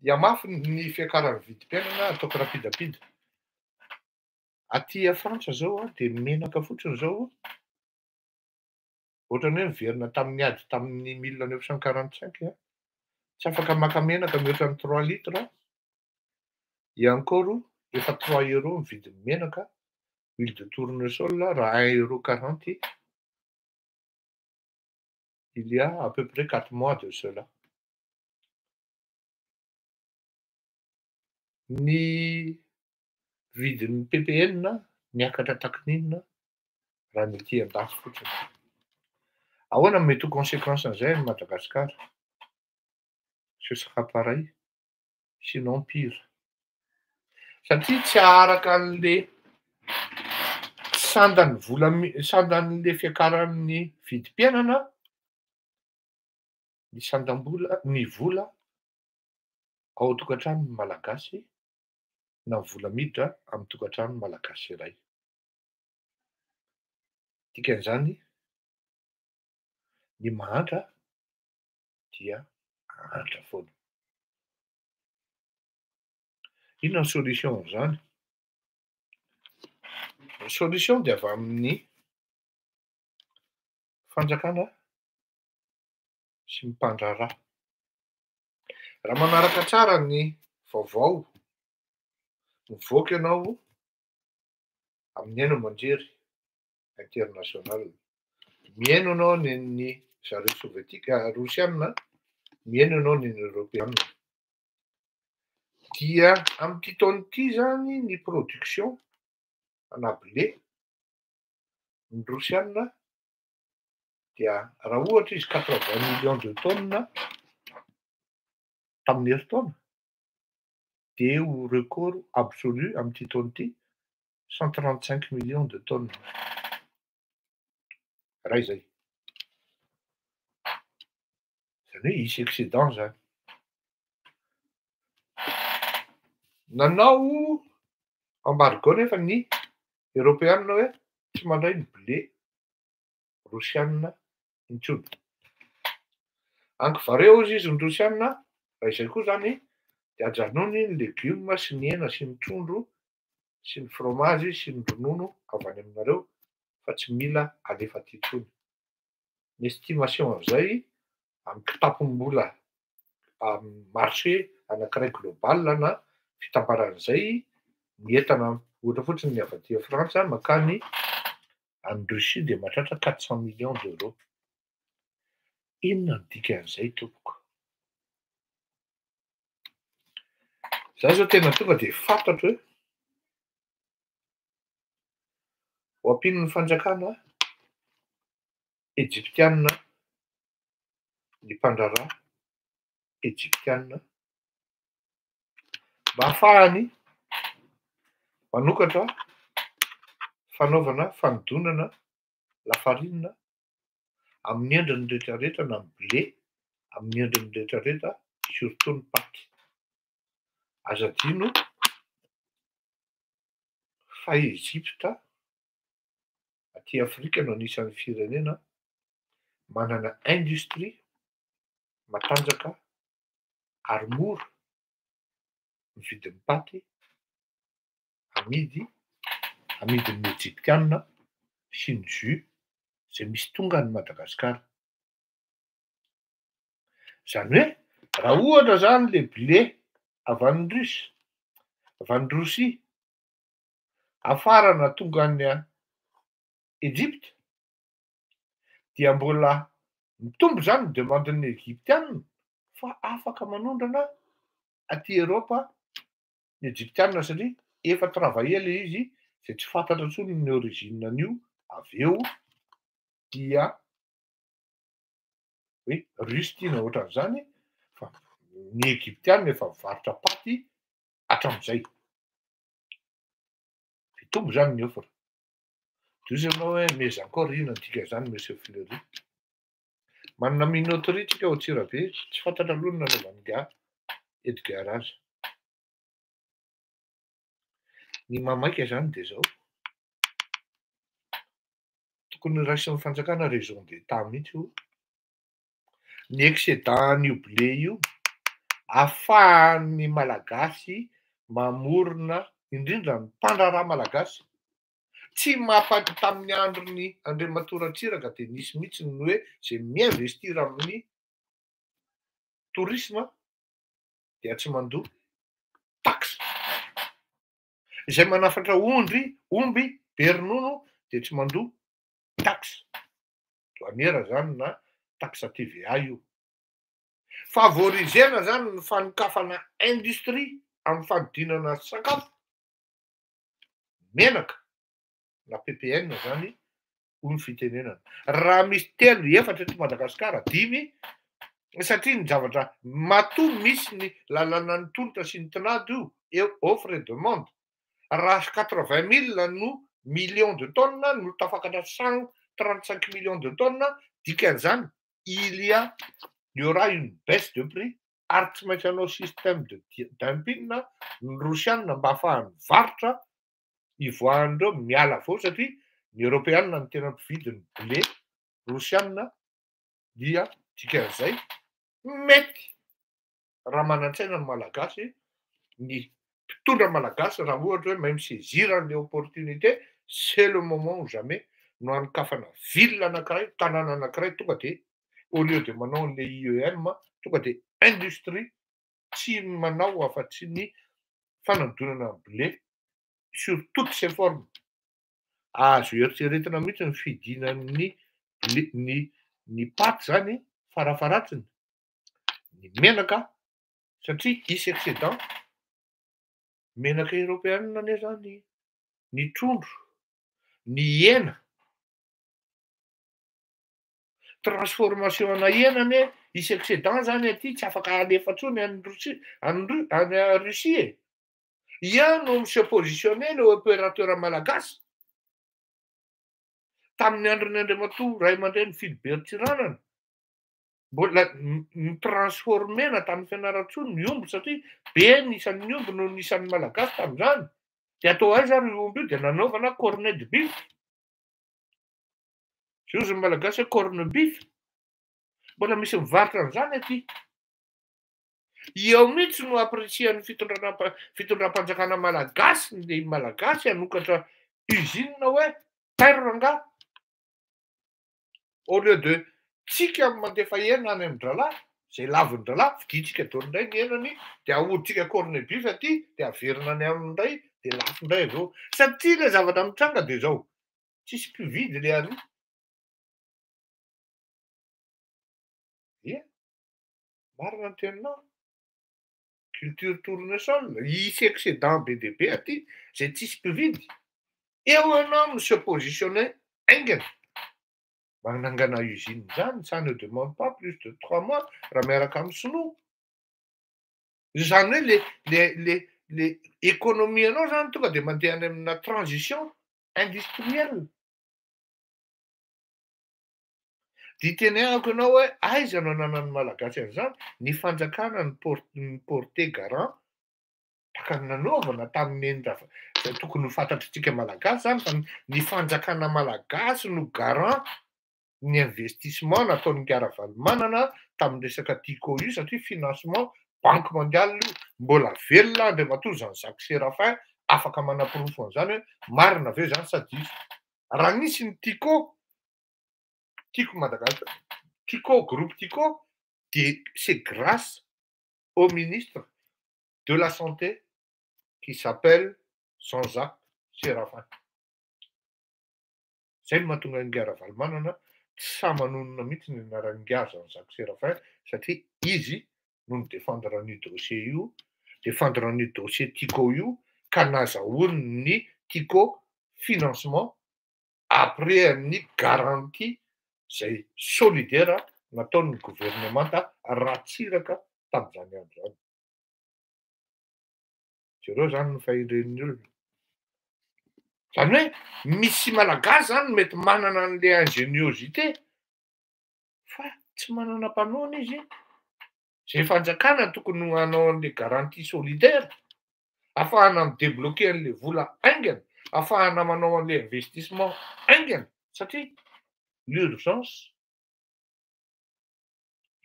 Iamafy ny fiakaran'ny vidim-piainana ataoko rapidapida. Aty a Frantsa zao dia menaka fotsiny zao. Ohatrany hoe miverina tamin'ny ady tamin'ny 1945. Tsy afaka maka menaka mihoatra ny 3 litres. Et encore, efa 3 € ny vidin'ny menaka. Huile de tournesol raha 1,40 €. Il y a à peu près 4 mois de cela. Ny vidin'ny PPN niakatra takin'inona raha ny ety an-dafy fotsiny. Ahoana mety ho conséquence an'izay ny Madagasikara? Ce sera pareil, sinon pire. Satria tsy araka an'le sandan'le fiakaran'ny vidim-piainana, ny sandam-bola, ny vola ao an-tokantranon'ny malagasy na ny vola miditra amin'ny tokantranon'ny malagasy iray. Dikan'izany, ny mahantra dia mahantra foana. Inona ny solution amin'izany? Ny solution dia avy amin'ny fanjakana sy ny mpandraharaha. Raha manaraka tsara ny vaovao mivoaka ianao amin'ny haino aman-jery international, mihaino ianao ny zareo sovietika rosiana, mihaino ianao ny europeana, dia amin'ity taona ity zany ny production ana blé ny rosiana dia raha ohatra izy 80 millions de tonnes tamin'ny herintaona, dia ho record absolu amin'ity taona ity 135 millions de tonnes. Raha izay. Zany hoe hisy excédent zany. Nanao embargo nefa ny Europeana hoe tsy mandray ny blé rosiana intsony. Ankivareo izy ny rosiana, raha izay koa zany dia ajanony ny legioma sy ny hena sy ny trondro sy ny fromage sy ny ronono avy any aminareo fa tsy mila alefa aty intsony. Ny estimation amin'izay amin'ny kitapom-bola amin'ny marché anankiray global na fitambaran'izay ny entana ohatra fotsiny ny avy aty a Frantsa makany any Russie dia mahatratra 400 millions d'euros. Inona ny dikan'izay tompoko? Zaho zao tena tonga dia fantatro hoe ho ampin'ny fanjakana Egyptiana, ny mpandraharaha Egyptiana mba ahafahany manokatra fanaovana fanodonana lafarinina amin'ny endriny rehetrarehetra na ny blé amin'ny endriny rehetrarehetra surtout ny paty. Azo adino fa Egypta aty Afrika no anisan'ny firenena manana industrie matanjaka ary mora ny vidin'ny paty amidin'ny Egyptiana sy ny jus izay misy tonga ny Madagasikara. Zany hoe raha ohatra zany le blé avy any Russie, avy any Rosia, afarana tonga any Egypte, dia mbola mitombo zany ny demandin'ny Egyptianina fa afaka manondrana aty Eropa ny Egyptianina satria efa travailler izy zay tsy fantatra intsony ny origine an'io. Avy eo dia hoe Russie tiana ohatran'izany fa ny Egyptianina efa mivarotra paty hatramin'izay. Mitombo zany ny offre. Diso ianao hoe mais encore inona dika zany monsieur Fleury? Manana minoterie tsika ao Antsirabe, tsy fantatra aloha ny nanaovan'ny Edgar azy. Ny mamaika zany dia zao. Tokony raisin'ny fanjakana raison d'État mihitsy io. Ny excédent an'io blé io ahafahan'ny malagasy mamorona indrindra ny mpandraraha malagasy. Tsy mahafaty tamin'ny andron'ny Andriamatora Atsiraka dia nisy mihitsy ny hoe zay miinvestir amin'ny tourisme dia tsy mandoa taxe. Izay manafatra omby, beronono dia tsy mandoa taxe. Douanière zany na taxe TVA io. Favorisena zany ny fanokafana industrie amin'ny fanodinana sakafo. Menaka na PPN zany hoy ny fitenenana. Raha misy 3 efatra eto Madagasikara 5 satria ny zavatra matoa misy ny lalàna ny tolotra sy ny tinady io offre et demande. Raha 80 000 no millions de tonnes no tafakatra 135 millions de tonnes, dikan'izany il y aura une baisse de prix ary tsy maintsy hanao système de dumping ny Rosianina mba ahafahany varotra ivoahandreo miala avao satria ny Européanina ny tena mpividy ny blé Rosianina dia dikan'izay mety raha manan-tsaina ny malagasy ny mpitondra malagasy raha ohatra hoe même saisir an'ilay opportunité, c'est le moment ou jamais no anokafana ville anankiray, tanàna anankiray tonga dia au lieu de manao an'ilay IEM tonga dia industrie tsy manao afa-tsy ny fanadonana blé sur toutes ses formes. Azo eritreretina mihitsy ny fidinan'ny ny paty zany farafaratsiny, ny menaka satria isy excédent menaka Européanina anie zany ny trondro, ny hena, transformation ana hena anie isy excédent zany aty tsy afaka alefa intsony any Russie e. Ia no se positionné le opérateur malagasy tamin'ny andron'ny Andriamatoa Ray aman-dreny Philibert Tsiranana mbola nitransformena tamin'ny Fianarantsoa ny omby satria be nisan'ny omby no nisan'ny malagasy tamin'izany. Dia atao aiza ary io omby io dia nanaovana cornet de bif. Zio ny malagasy hoe cornet bif. Mbola misy mivarotra an'izany aty. Eo mihitsy no apresian'ny fitondram-panjakana malagasy ny malagasy hanokatra usine hoe Teranga. Au lieu de tsika mandefa hena any amin'ny-dralahy, izay lavin'ny dralahy, viditsika daholo indray ny henany, dia ahoditsika cornet bif aty, dia averina any aminy indray, dia lafo indray avao. Satria ilay zavatra mitranga dia izao, tsisy mpividy ilay ary. Ia, marina ny teninao. Culture tournesol, isy excédent be dia be aty, izay tsisy mpividy. Eo ianao no se positionné aingana. Manangana usine zany, ça ne demande pas plus de 3 mois raha miaraka amin'ny sinoa. Zany hoe le économie anao zany tonga dia mandeha any amina transition industrielle. Dia tenenako ianao hoe aiza no ananan'ny malagasy an'izany ny fanjakana ny porté garant taka nanaovana tamin'ny zay tokony ho fantatritsika malagasy zany fa ny fanjakana malagasy no garant ny investissement nataon'ny Ngaravalumanana tamin'ny resaka TICO io satria financement Banque mondiale mbola velona Andriamatoa Jean-Jacques Séraphin afaka manapirofo an'izany hoe marina ve zany sa diso. Raha nisy ny TICO Madagascar, TICO, groupe TICO, dia c'est grâce au ministre de la santé qui s'appelle Jean-Jacques Séraphin. Zay mahatonga ny Ngara-Valmanana tsy samanonona mihitsy ny anaran'ny Ngara Jean-Jacques Séraphin satria izy no ny défendre an'io dossier io, défendre an'io dossier Tico io, ka nazahoany ny Tico financement après ny garantie zay solidaire nataon'ny gouvernemanta Ratsiraka tamin'izany andro zany. Jereo zany no fahendren'ny olona. Zany hoe misy malagasy zany mety manana an'le ingéniosité fa tsy manana mpanoana izy. Zay fanjakana tokony hanao an'le garantie solidaire ahafahana midébloquer an'le vola aingana, ahafahana manao an'le investissement aingana satria l'urgence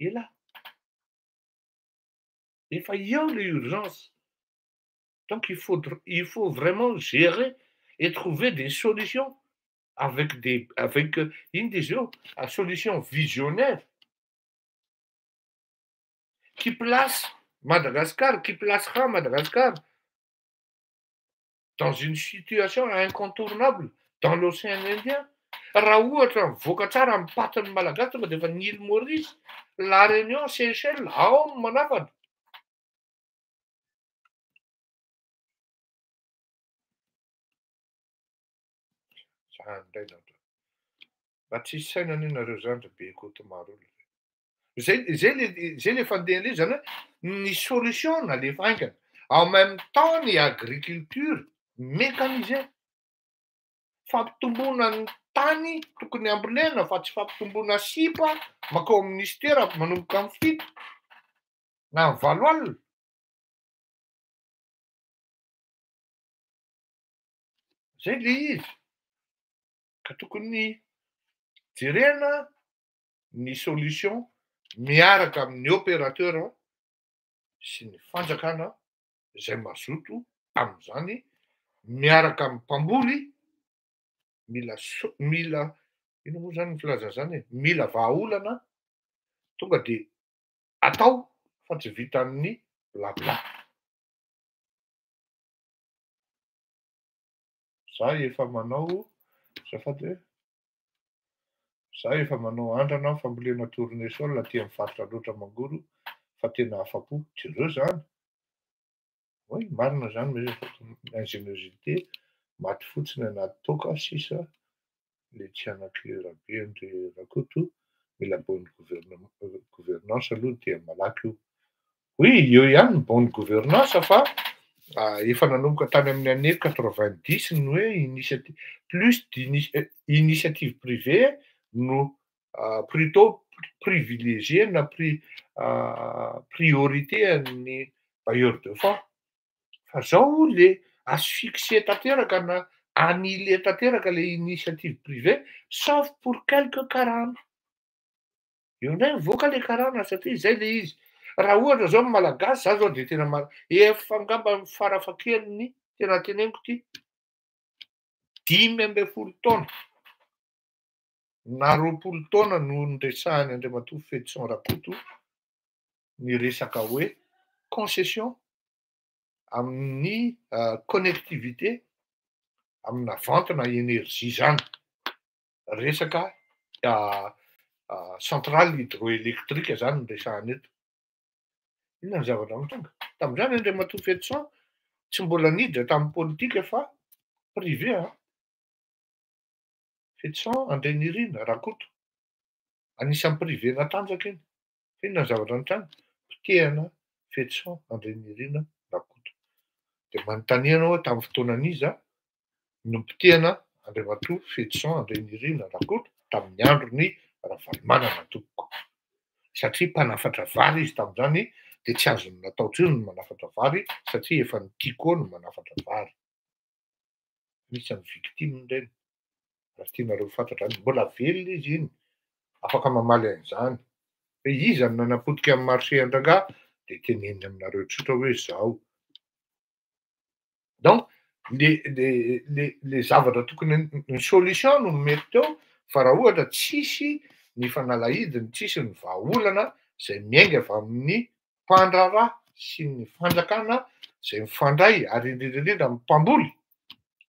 est là. Efa eo le urgence. Donc il faut vraiment gérer et trouver des solutions avec une des solutions visionnaires qui place Madagascar, qui placera Madagascar dans une situation incontournable dans l'océan Indien. Raha ohatra mivoaka tsara amin'ny patin'ny Malagasy tonga dia efa ny île Maurice, La Réunion, Seychelles, ao ny manafatra. Mba tsisy saina any ianareo zany ra be kotomaro olo. Zay le fandehan'ilay zany hoe ny solution nalefa aingana. En même temps ny agriculture mécanisée. Fampitomboana ny tany tokony ambolena fa tsy fampitomboana sipa makao ministera manomboka amin'ny fito na amin'ny valo alina. Zay le izy. Ka tokony jerena ny solution miaraka amin'ny opérateur sy ny fanjakana zay mazoto amin'izany, miaraka amin'ny mpamboly, mila ino moa zany ny filaza zany, mila vahaolana tonga dia atao fa tsy vita amin'ny blabla. Za efa manao andrana fambolena tournesol aty amin'ny faritra loatra Mangoro fa tena afa-po. Jereo zany. Oy, marina zany hoe ingéniosité maty fotsiny anaty toaka sisa le tsy anaky rabe André Rakoto, mila bonne gouvernance aloha dia malaky io. Oui, eo ihany ny bonne gouvernance fa efa nanomboka tany amin'ny année 90 ny hoe plus d'initiative privée no plutôt privilégié na priorité amin'ny bailleurs de fonds. Fa zao le asphyxié tanteraka na annihilé tanteraka le initiative privée sauf pour quelques karana. Eo indray mivoaka le karana satria zay le izy. Raha ohatra zao malagasy, za zao dia tena efa angamba farafahakeliny tena teneniko ity 15 taona na 20 taona no niresahany Andriamatoa Fetson Rakoto ny resaka hoe concession amin'ny connectivité amina vente na énergie zany. Resaka centrale hydroélectrique zany no resahany eto. Inona ny zavatra mitonga? Tamin'izany Andriamatoa Fetson tsy mbola niditra tamin'ny politika fa privé. Fetson, André Nirina, Rakoto. Anisan'ny privé natanjaka iny. Inona ny zavatra nitranga? Potehana Fetson, André Nirina, Rakoto. Dia manontaniana hoe tamin'ny fotoanan'iza no potehana Andriamatoa Fetson, André Nirina, Rakoto tamin'ny andron'ny Ravalomanana tompoko. Satria mpanafatra vary izy tamin'izany dia tsy azony natao intsony ny manafatra vary satria efa ny Tico no manafatra vary. Misy ny victime ireny. Raha tianareo fantatra any, mbola velona izy iny, afaka mamaly an'izany. Fa izy ny nanapotika amin'ny marché an-dranga dia teneniny aminareo tsotra hoe zao. Donc, le zavatra tokony ny solution no mety teo fa raha ohatra tsisy ny fanalahidiny, tsisy ny vahaolana zay miainga avy amin'ny mpandraharaha sy ny fanjakana Izay mifandray ary indrindra amin'ny mpamboly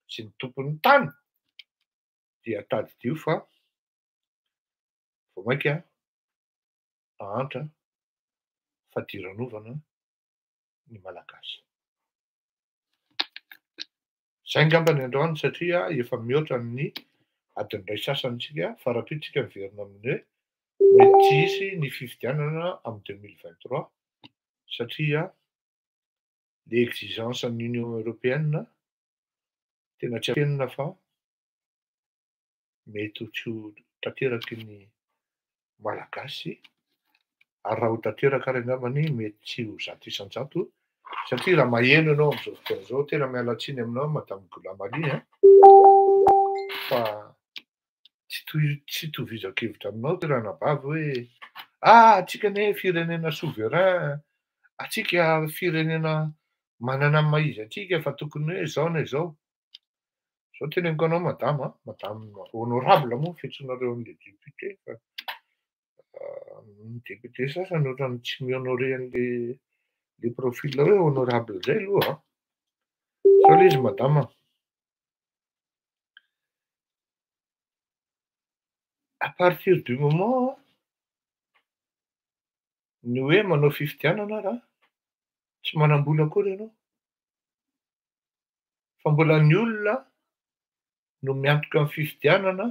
sy ny tompon'ny tany dia tadidio fa vao mainka ahantra fadiranovana ny malagasy. Zay angamba ny androany satria efa mihoatra ny adiny iray sasantsika farapentsika miverina amin'ny hoe mety hisy ny fifidianana amin'ny 2023 satria le exigence ny Union européenne tena tsy apenina fa mety ho tsy ho tanteraky ny malagasy ary raha ho tanteraka ary angambany mety tsy ho zato isan-jato satria raha maheno ianao amin'izao fotoana izao tena miala tsiny aminao madame Goulamali fa tsy tovizan-kevitra aminao ty ranabavy hoe atsika anie firenena souverain, atsika firenena manana ny maha izy atsika fa tokony hoe izao na izao. Zao teneniko anao madame honorable moa fiantsoanareo an'le député fa ny député sasany ohatrany tsy mi-honoré an'le profil hoe honorable zay aloha. Sao le izy madame à partir du moment ny hoe manao fifidianana raha tsy manam-bola akory ianao fa mbola ny olona no miantoka amin'ny fifidianana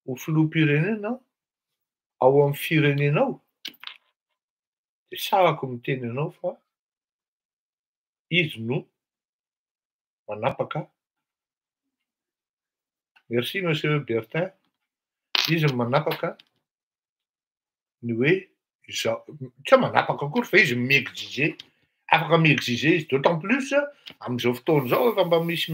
ho filoham-pirenena ao amin'ny firenenao dia sahako miteny anao fa izy no manapaka. Merci monsieur Bertin. Izy no manapaka ny hoe izao tsy manapaka akory fa izy mi-exiger, afaka mi-exiger izy d'autant plus amin'izao fotoana izao efa mba misy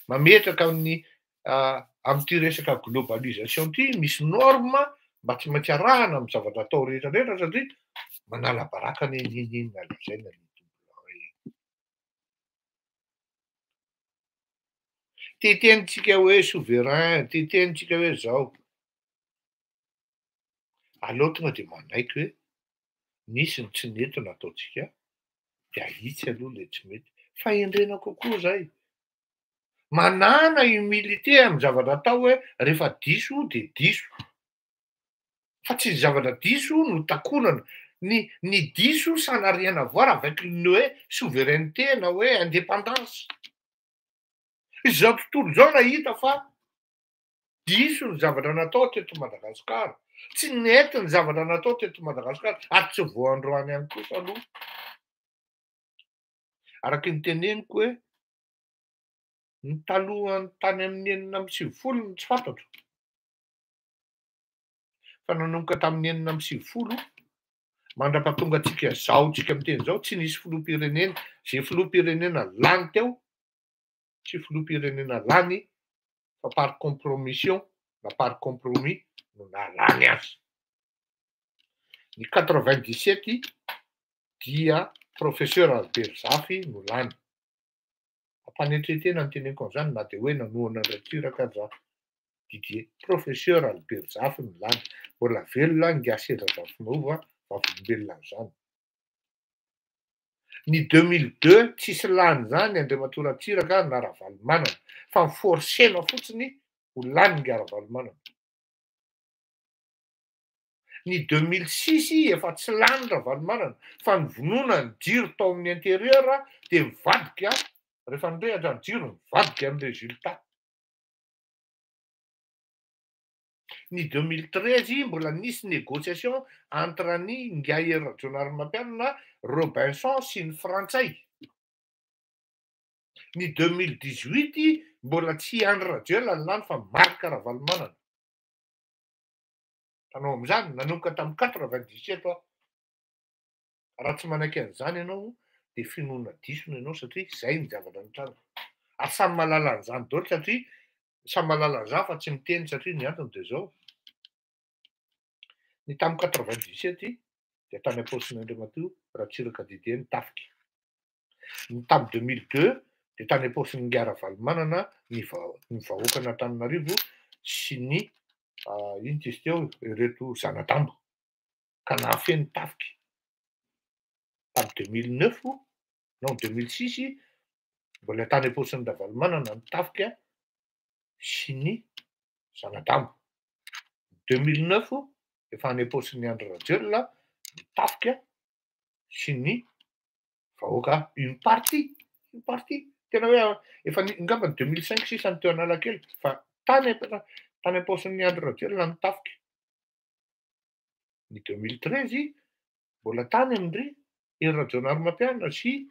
mametraka amin'ny amin'ity resaka globalisation ity misy norme mba tsy maintsy arahana amin'ny zavatra atao rehetra rehetra satria manala baraka ny inona lazaina ny tetenitsika hoe souverain, tetenitsika hoe zao. Aleo tonga dia manaiky hoe nisy ny tsy nentina ataontsika dia ahitsy aloha le tsy mety fa endrena kokoa zay. Manana humilité amin'ny zavatra atao hoe rehefa diso dia diso fa tsy ny zavatra diso no takonana. Ny diso ça n'a rien à voir avec ny hoe souveraineté na hoe indépendance. Izao tontolo izao nahita fa diso ny zavatra natao teto Madagasikara. Tsy nety ny zavatra natao teto Madagasikara ary tsy voandroany ihany kosa aloha. Araky ny teneniko hoe ny talohany tany amin'ny 1970 no tsy fantatro. Fa nanomboka tamin'ny 1970 mandrapahatonga antsika zao tsika miteny izao tsy nisy filoham-pirenena. Izay filoham-pirenena lany teo tsy filoham-pirenena lany fa par compromission na par compromis no nalany azy. Ny 97 dia professeur Albert Zafy no lany. Ampanetretena ny teneniko an'izany na dia hoe nanohana retiraka aza Didier. Professeur Albert Zafy no lany. Mbola velona ngasera Zafinova vavolombelona amin'izany. Ny 2002 tsisy lany zany Andriamatora Ratsiraka na Ravalomanana fa niforsena fotsiny ho lany ny Ravalomanana. Ny 2006 efa tsy lany Ravalomanana fa nivonoana ny jiro tao amin'ny intérieur dia mivadika rehefa nirehatra ny jiro mivadika amin'ny résultat. Ny 2013 mbola nisy négociation entre ny Ngaïer Rajaonarimampianina, Robinson sy ny Frantsay. Ny 2018 mbola tsy Andry Rajoelina ny lany fa Marc Ravalomanana. Tanao amin'izany nanomboka tamin'ny 97 aho. Raha tsy manaiky an'izany ianao dia finoana disona ianao satria izay ny zavatra nitranga. Ary samy mahalala an'izany daholo satria samy mahalala an'izany fa tsy miteny satria ny antony dia izao. Ny tamin'ny 97 dia tany am-paosin'Andriamatoa Ratsiraka Didier nitafika. Ny tamin'ny 2002 dia tany am-paosin'ny Ravalomanana ny vahoaka n'Antananarivo sy ny ino izy teo ireto zanadambo ka nahafeno tafika. Tamin'ny 2009 non 2006 mbola tany am-paosin'ny Ravalomanana ny tafika sy ny Zanadambo. 2009 efa any am-paosin'ny Andry Rajoelina ny tafika sy ny vahoaka une partie tena hoe efa ngamba ny 2005 sisany teo Analakely fa tany am-paosin'ny Andry Rajoelina ny tafika. Ny 2013 mbola tany amindry Iry Rajaonarimampianina sy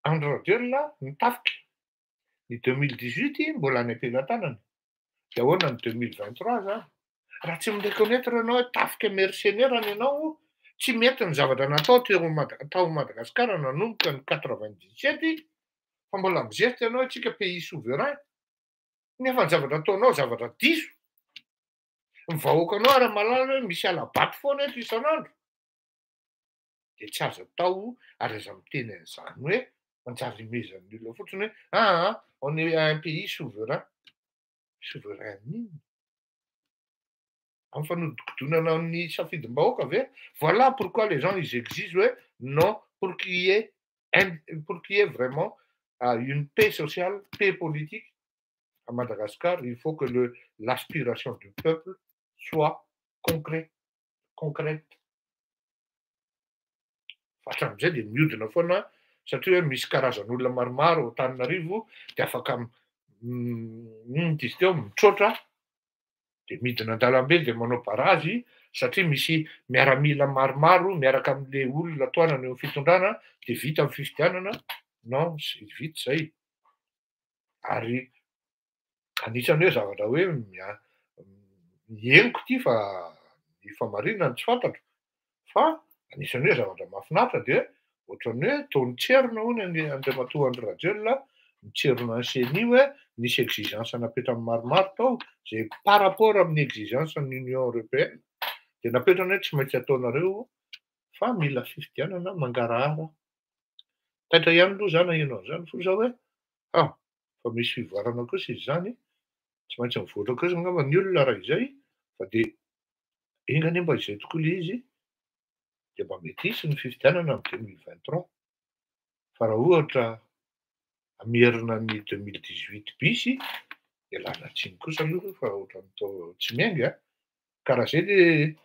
Andry Rajoelina ny tafika. Ny 2018 mbola any am-pelantanany. Dia ahoana ny 2023 zany? Raha tsy mi-reconnaître ianao hoe tafika mercenaire ianao, tsy mety ny zavatra natao tao Madagasikara nanomboka ny 97 fa mbola mijery ianao tsika pays souverain. Nefa ny zavatra ataonao zavatra diso. Ny vahoakanao ara-malala hoe misy alabato foana eto isan'andro. Dia tsy azo atao ary aza miteny an'izany hoe manjary himezan'ny olona fotsiny hoe on est un pays souverain. Souverain nini? Amin'ny fanodikodonana ny safidim-bahoaka ve? Voilà pourquoi les gens ils exigent ouais, non pour qu'il y ait vraiment une paix sociale, paix politique à Madagascar, il faut que l'aspiration du peuple soit concrète. Fatra amin'izay dia mihodina foana satria hoe misy karazan'olona maromaro ao Antananarivo dia afaka mitroatra dia midina an-dalambe dia manao barazy satria misy miaramila maromaro miaraka amin'ilay olona toanana eo fitondrana dia vita amin'ny fifidianana. Non, sy vita izay. Ary anisany hoe zavatra hoe miheniko ity fa ny famarinana tsy fantatro fa anisany hoe zavatra mahafinaritra dia ohatran'ny hoe taonitserona hono Andriamatoa Andry Rajoelina mitserona an'seny hoe nisy exigence napetrany maromaro tao izay par rapport amin'ny exigence ny Union européenne dia napetrana hoe tsy maintsy ataonareo fa mila fifidianana mangarahara. Taitra ihany aloha zany ianao zany fo zao hoe fa misy fivoarana kosa izy zany tsy maintsy mivoatra kosa ngamba ny olona raha izay fa dia ingany mba izay tokoa ilay izy dia mba mety hisy ny fifidianana amin'ny 2023 fa raha ohatra amerina ny 2018 bisy dia lana tsiny kosa aloha fa ohatran'ny tsy miainga karaha izay dia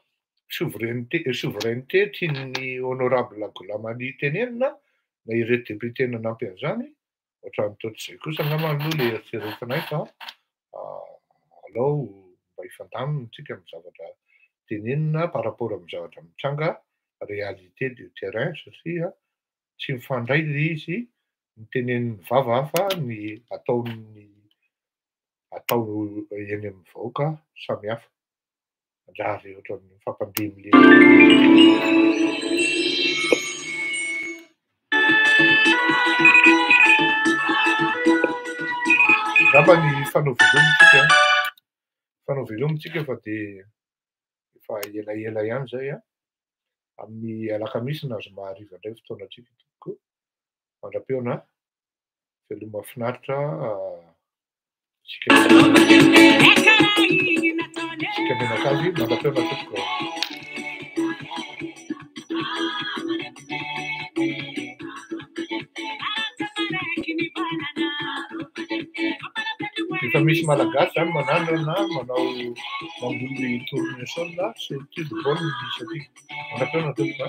souveraineté tian'ny honorable Golamany tenenina na ireto député nanampy an'izany ohatran'ny totr'izay kosa angamba aloha ilay eritreretinay fa alao mba hifandamina amin'ny zavatra tenenina par rapport amin'ny zavatra mitranga réalité du terrain satria tsy mifandray ilay izy miteneniny vava fa ny atao eny amin'ny vahoaka samihafa. Manjary ohatran'ny fampandemy ngamba ny fanao velomintsika fa dia efa elaela ihany izay amin'ny alakamisy na zoma hariva indray fotoanantsika tokoa mandram-peona veloma mahafinaritra sika menakazy mandram-peona tokoa. Efa misy malagasy zany manandrana manao mamboly tournesol sy tube ball misy aty mandram-peona tokoa.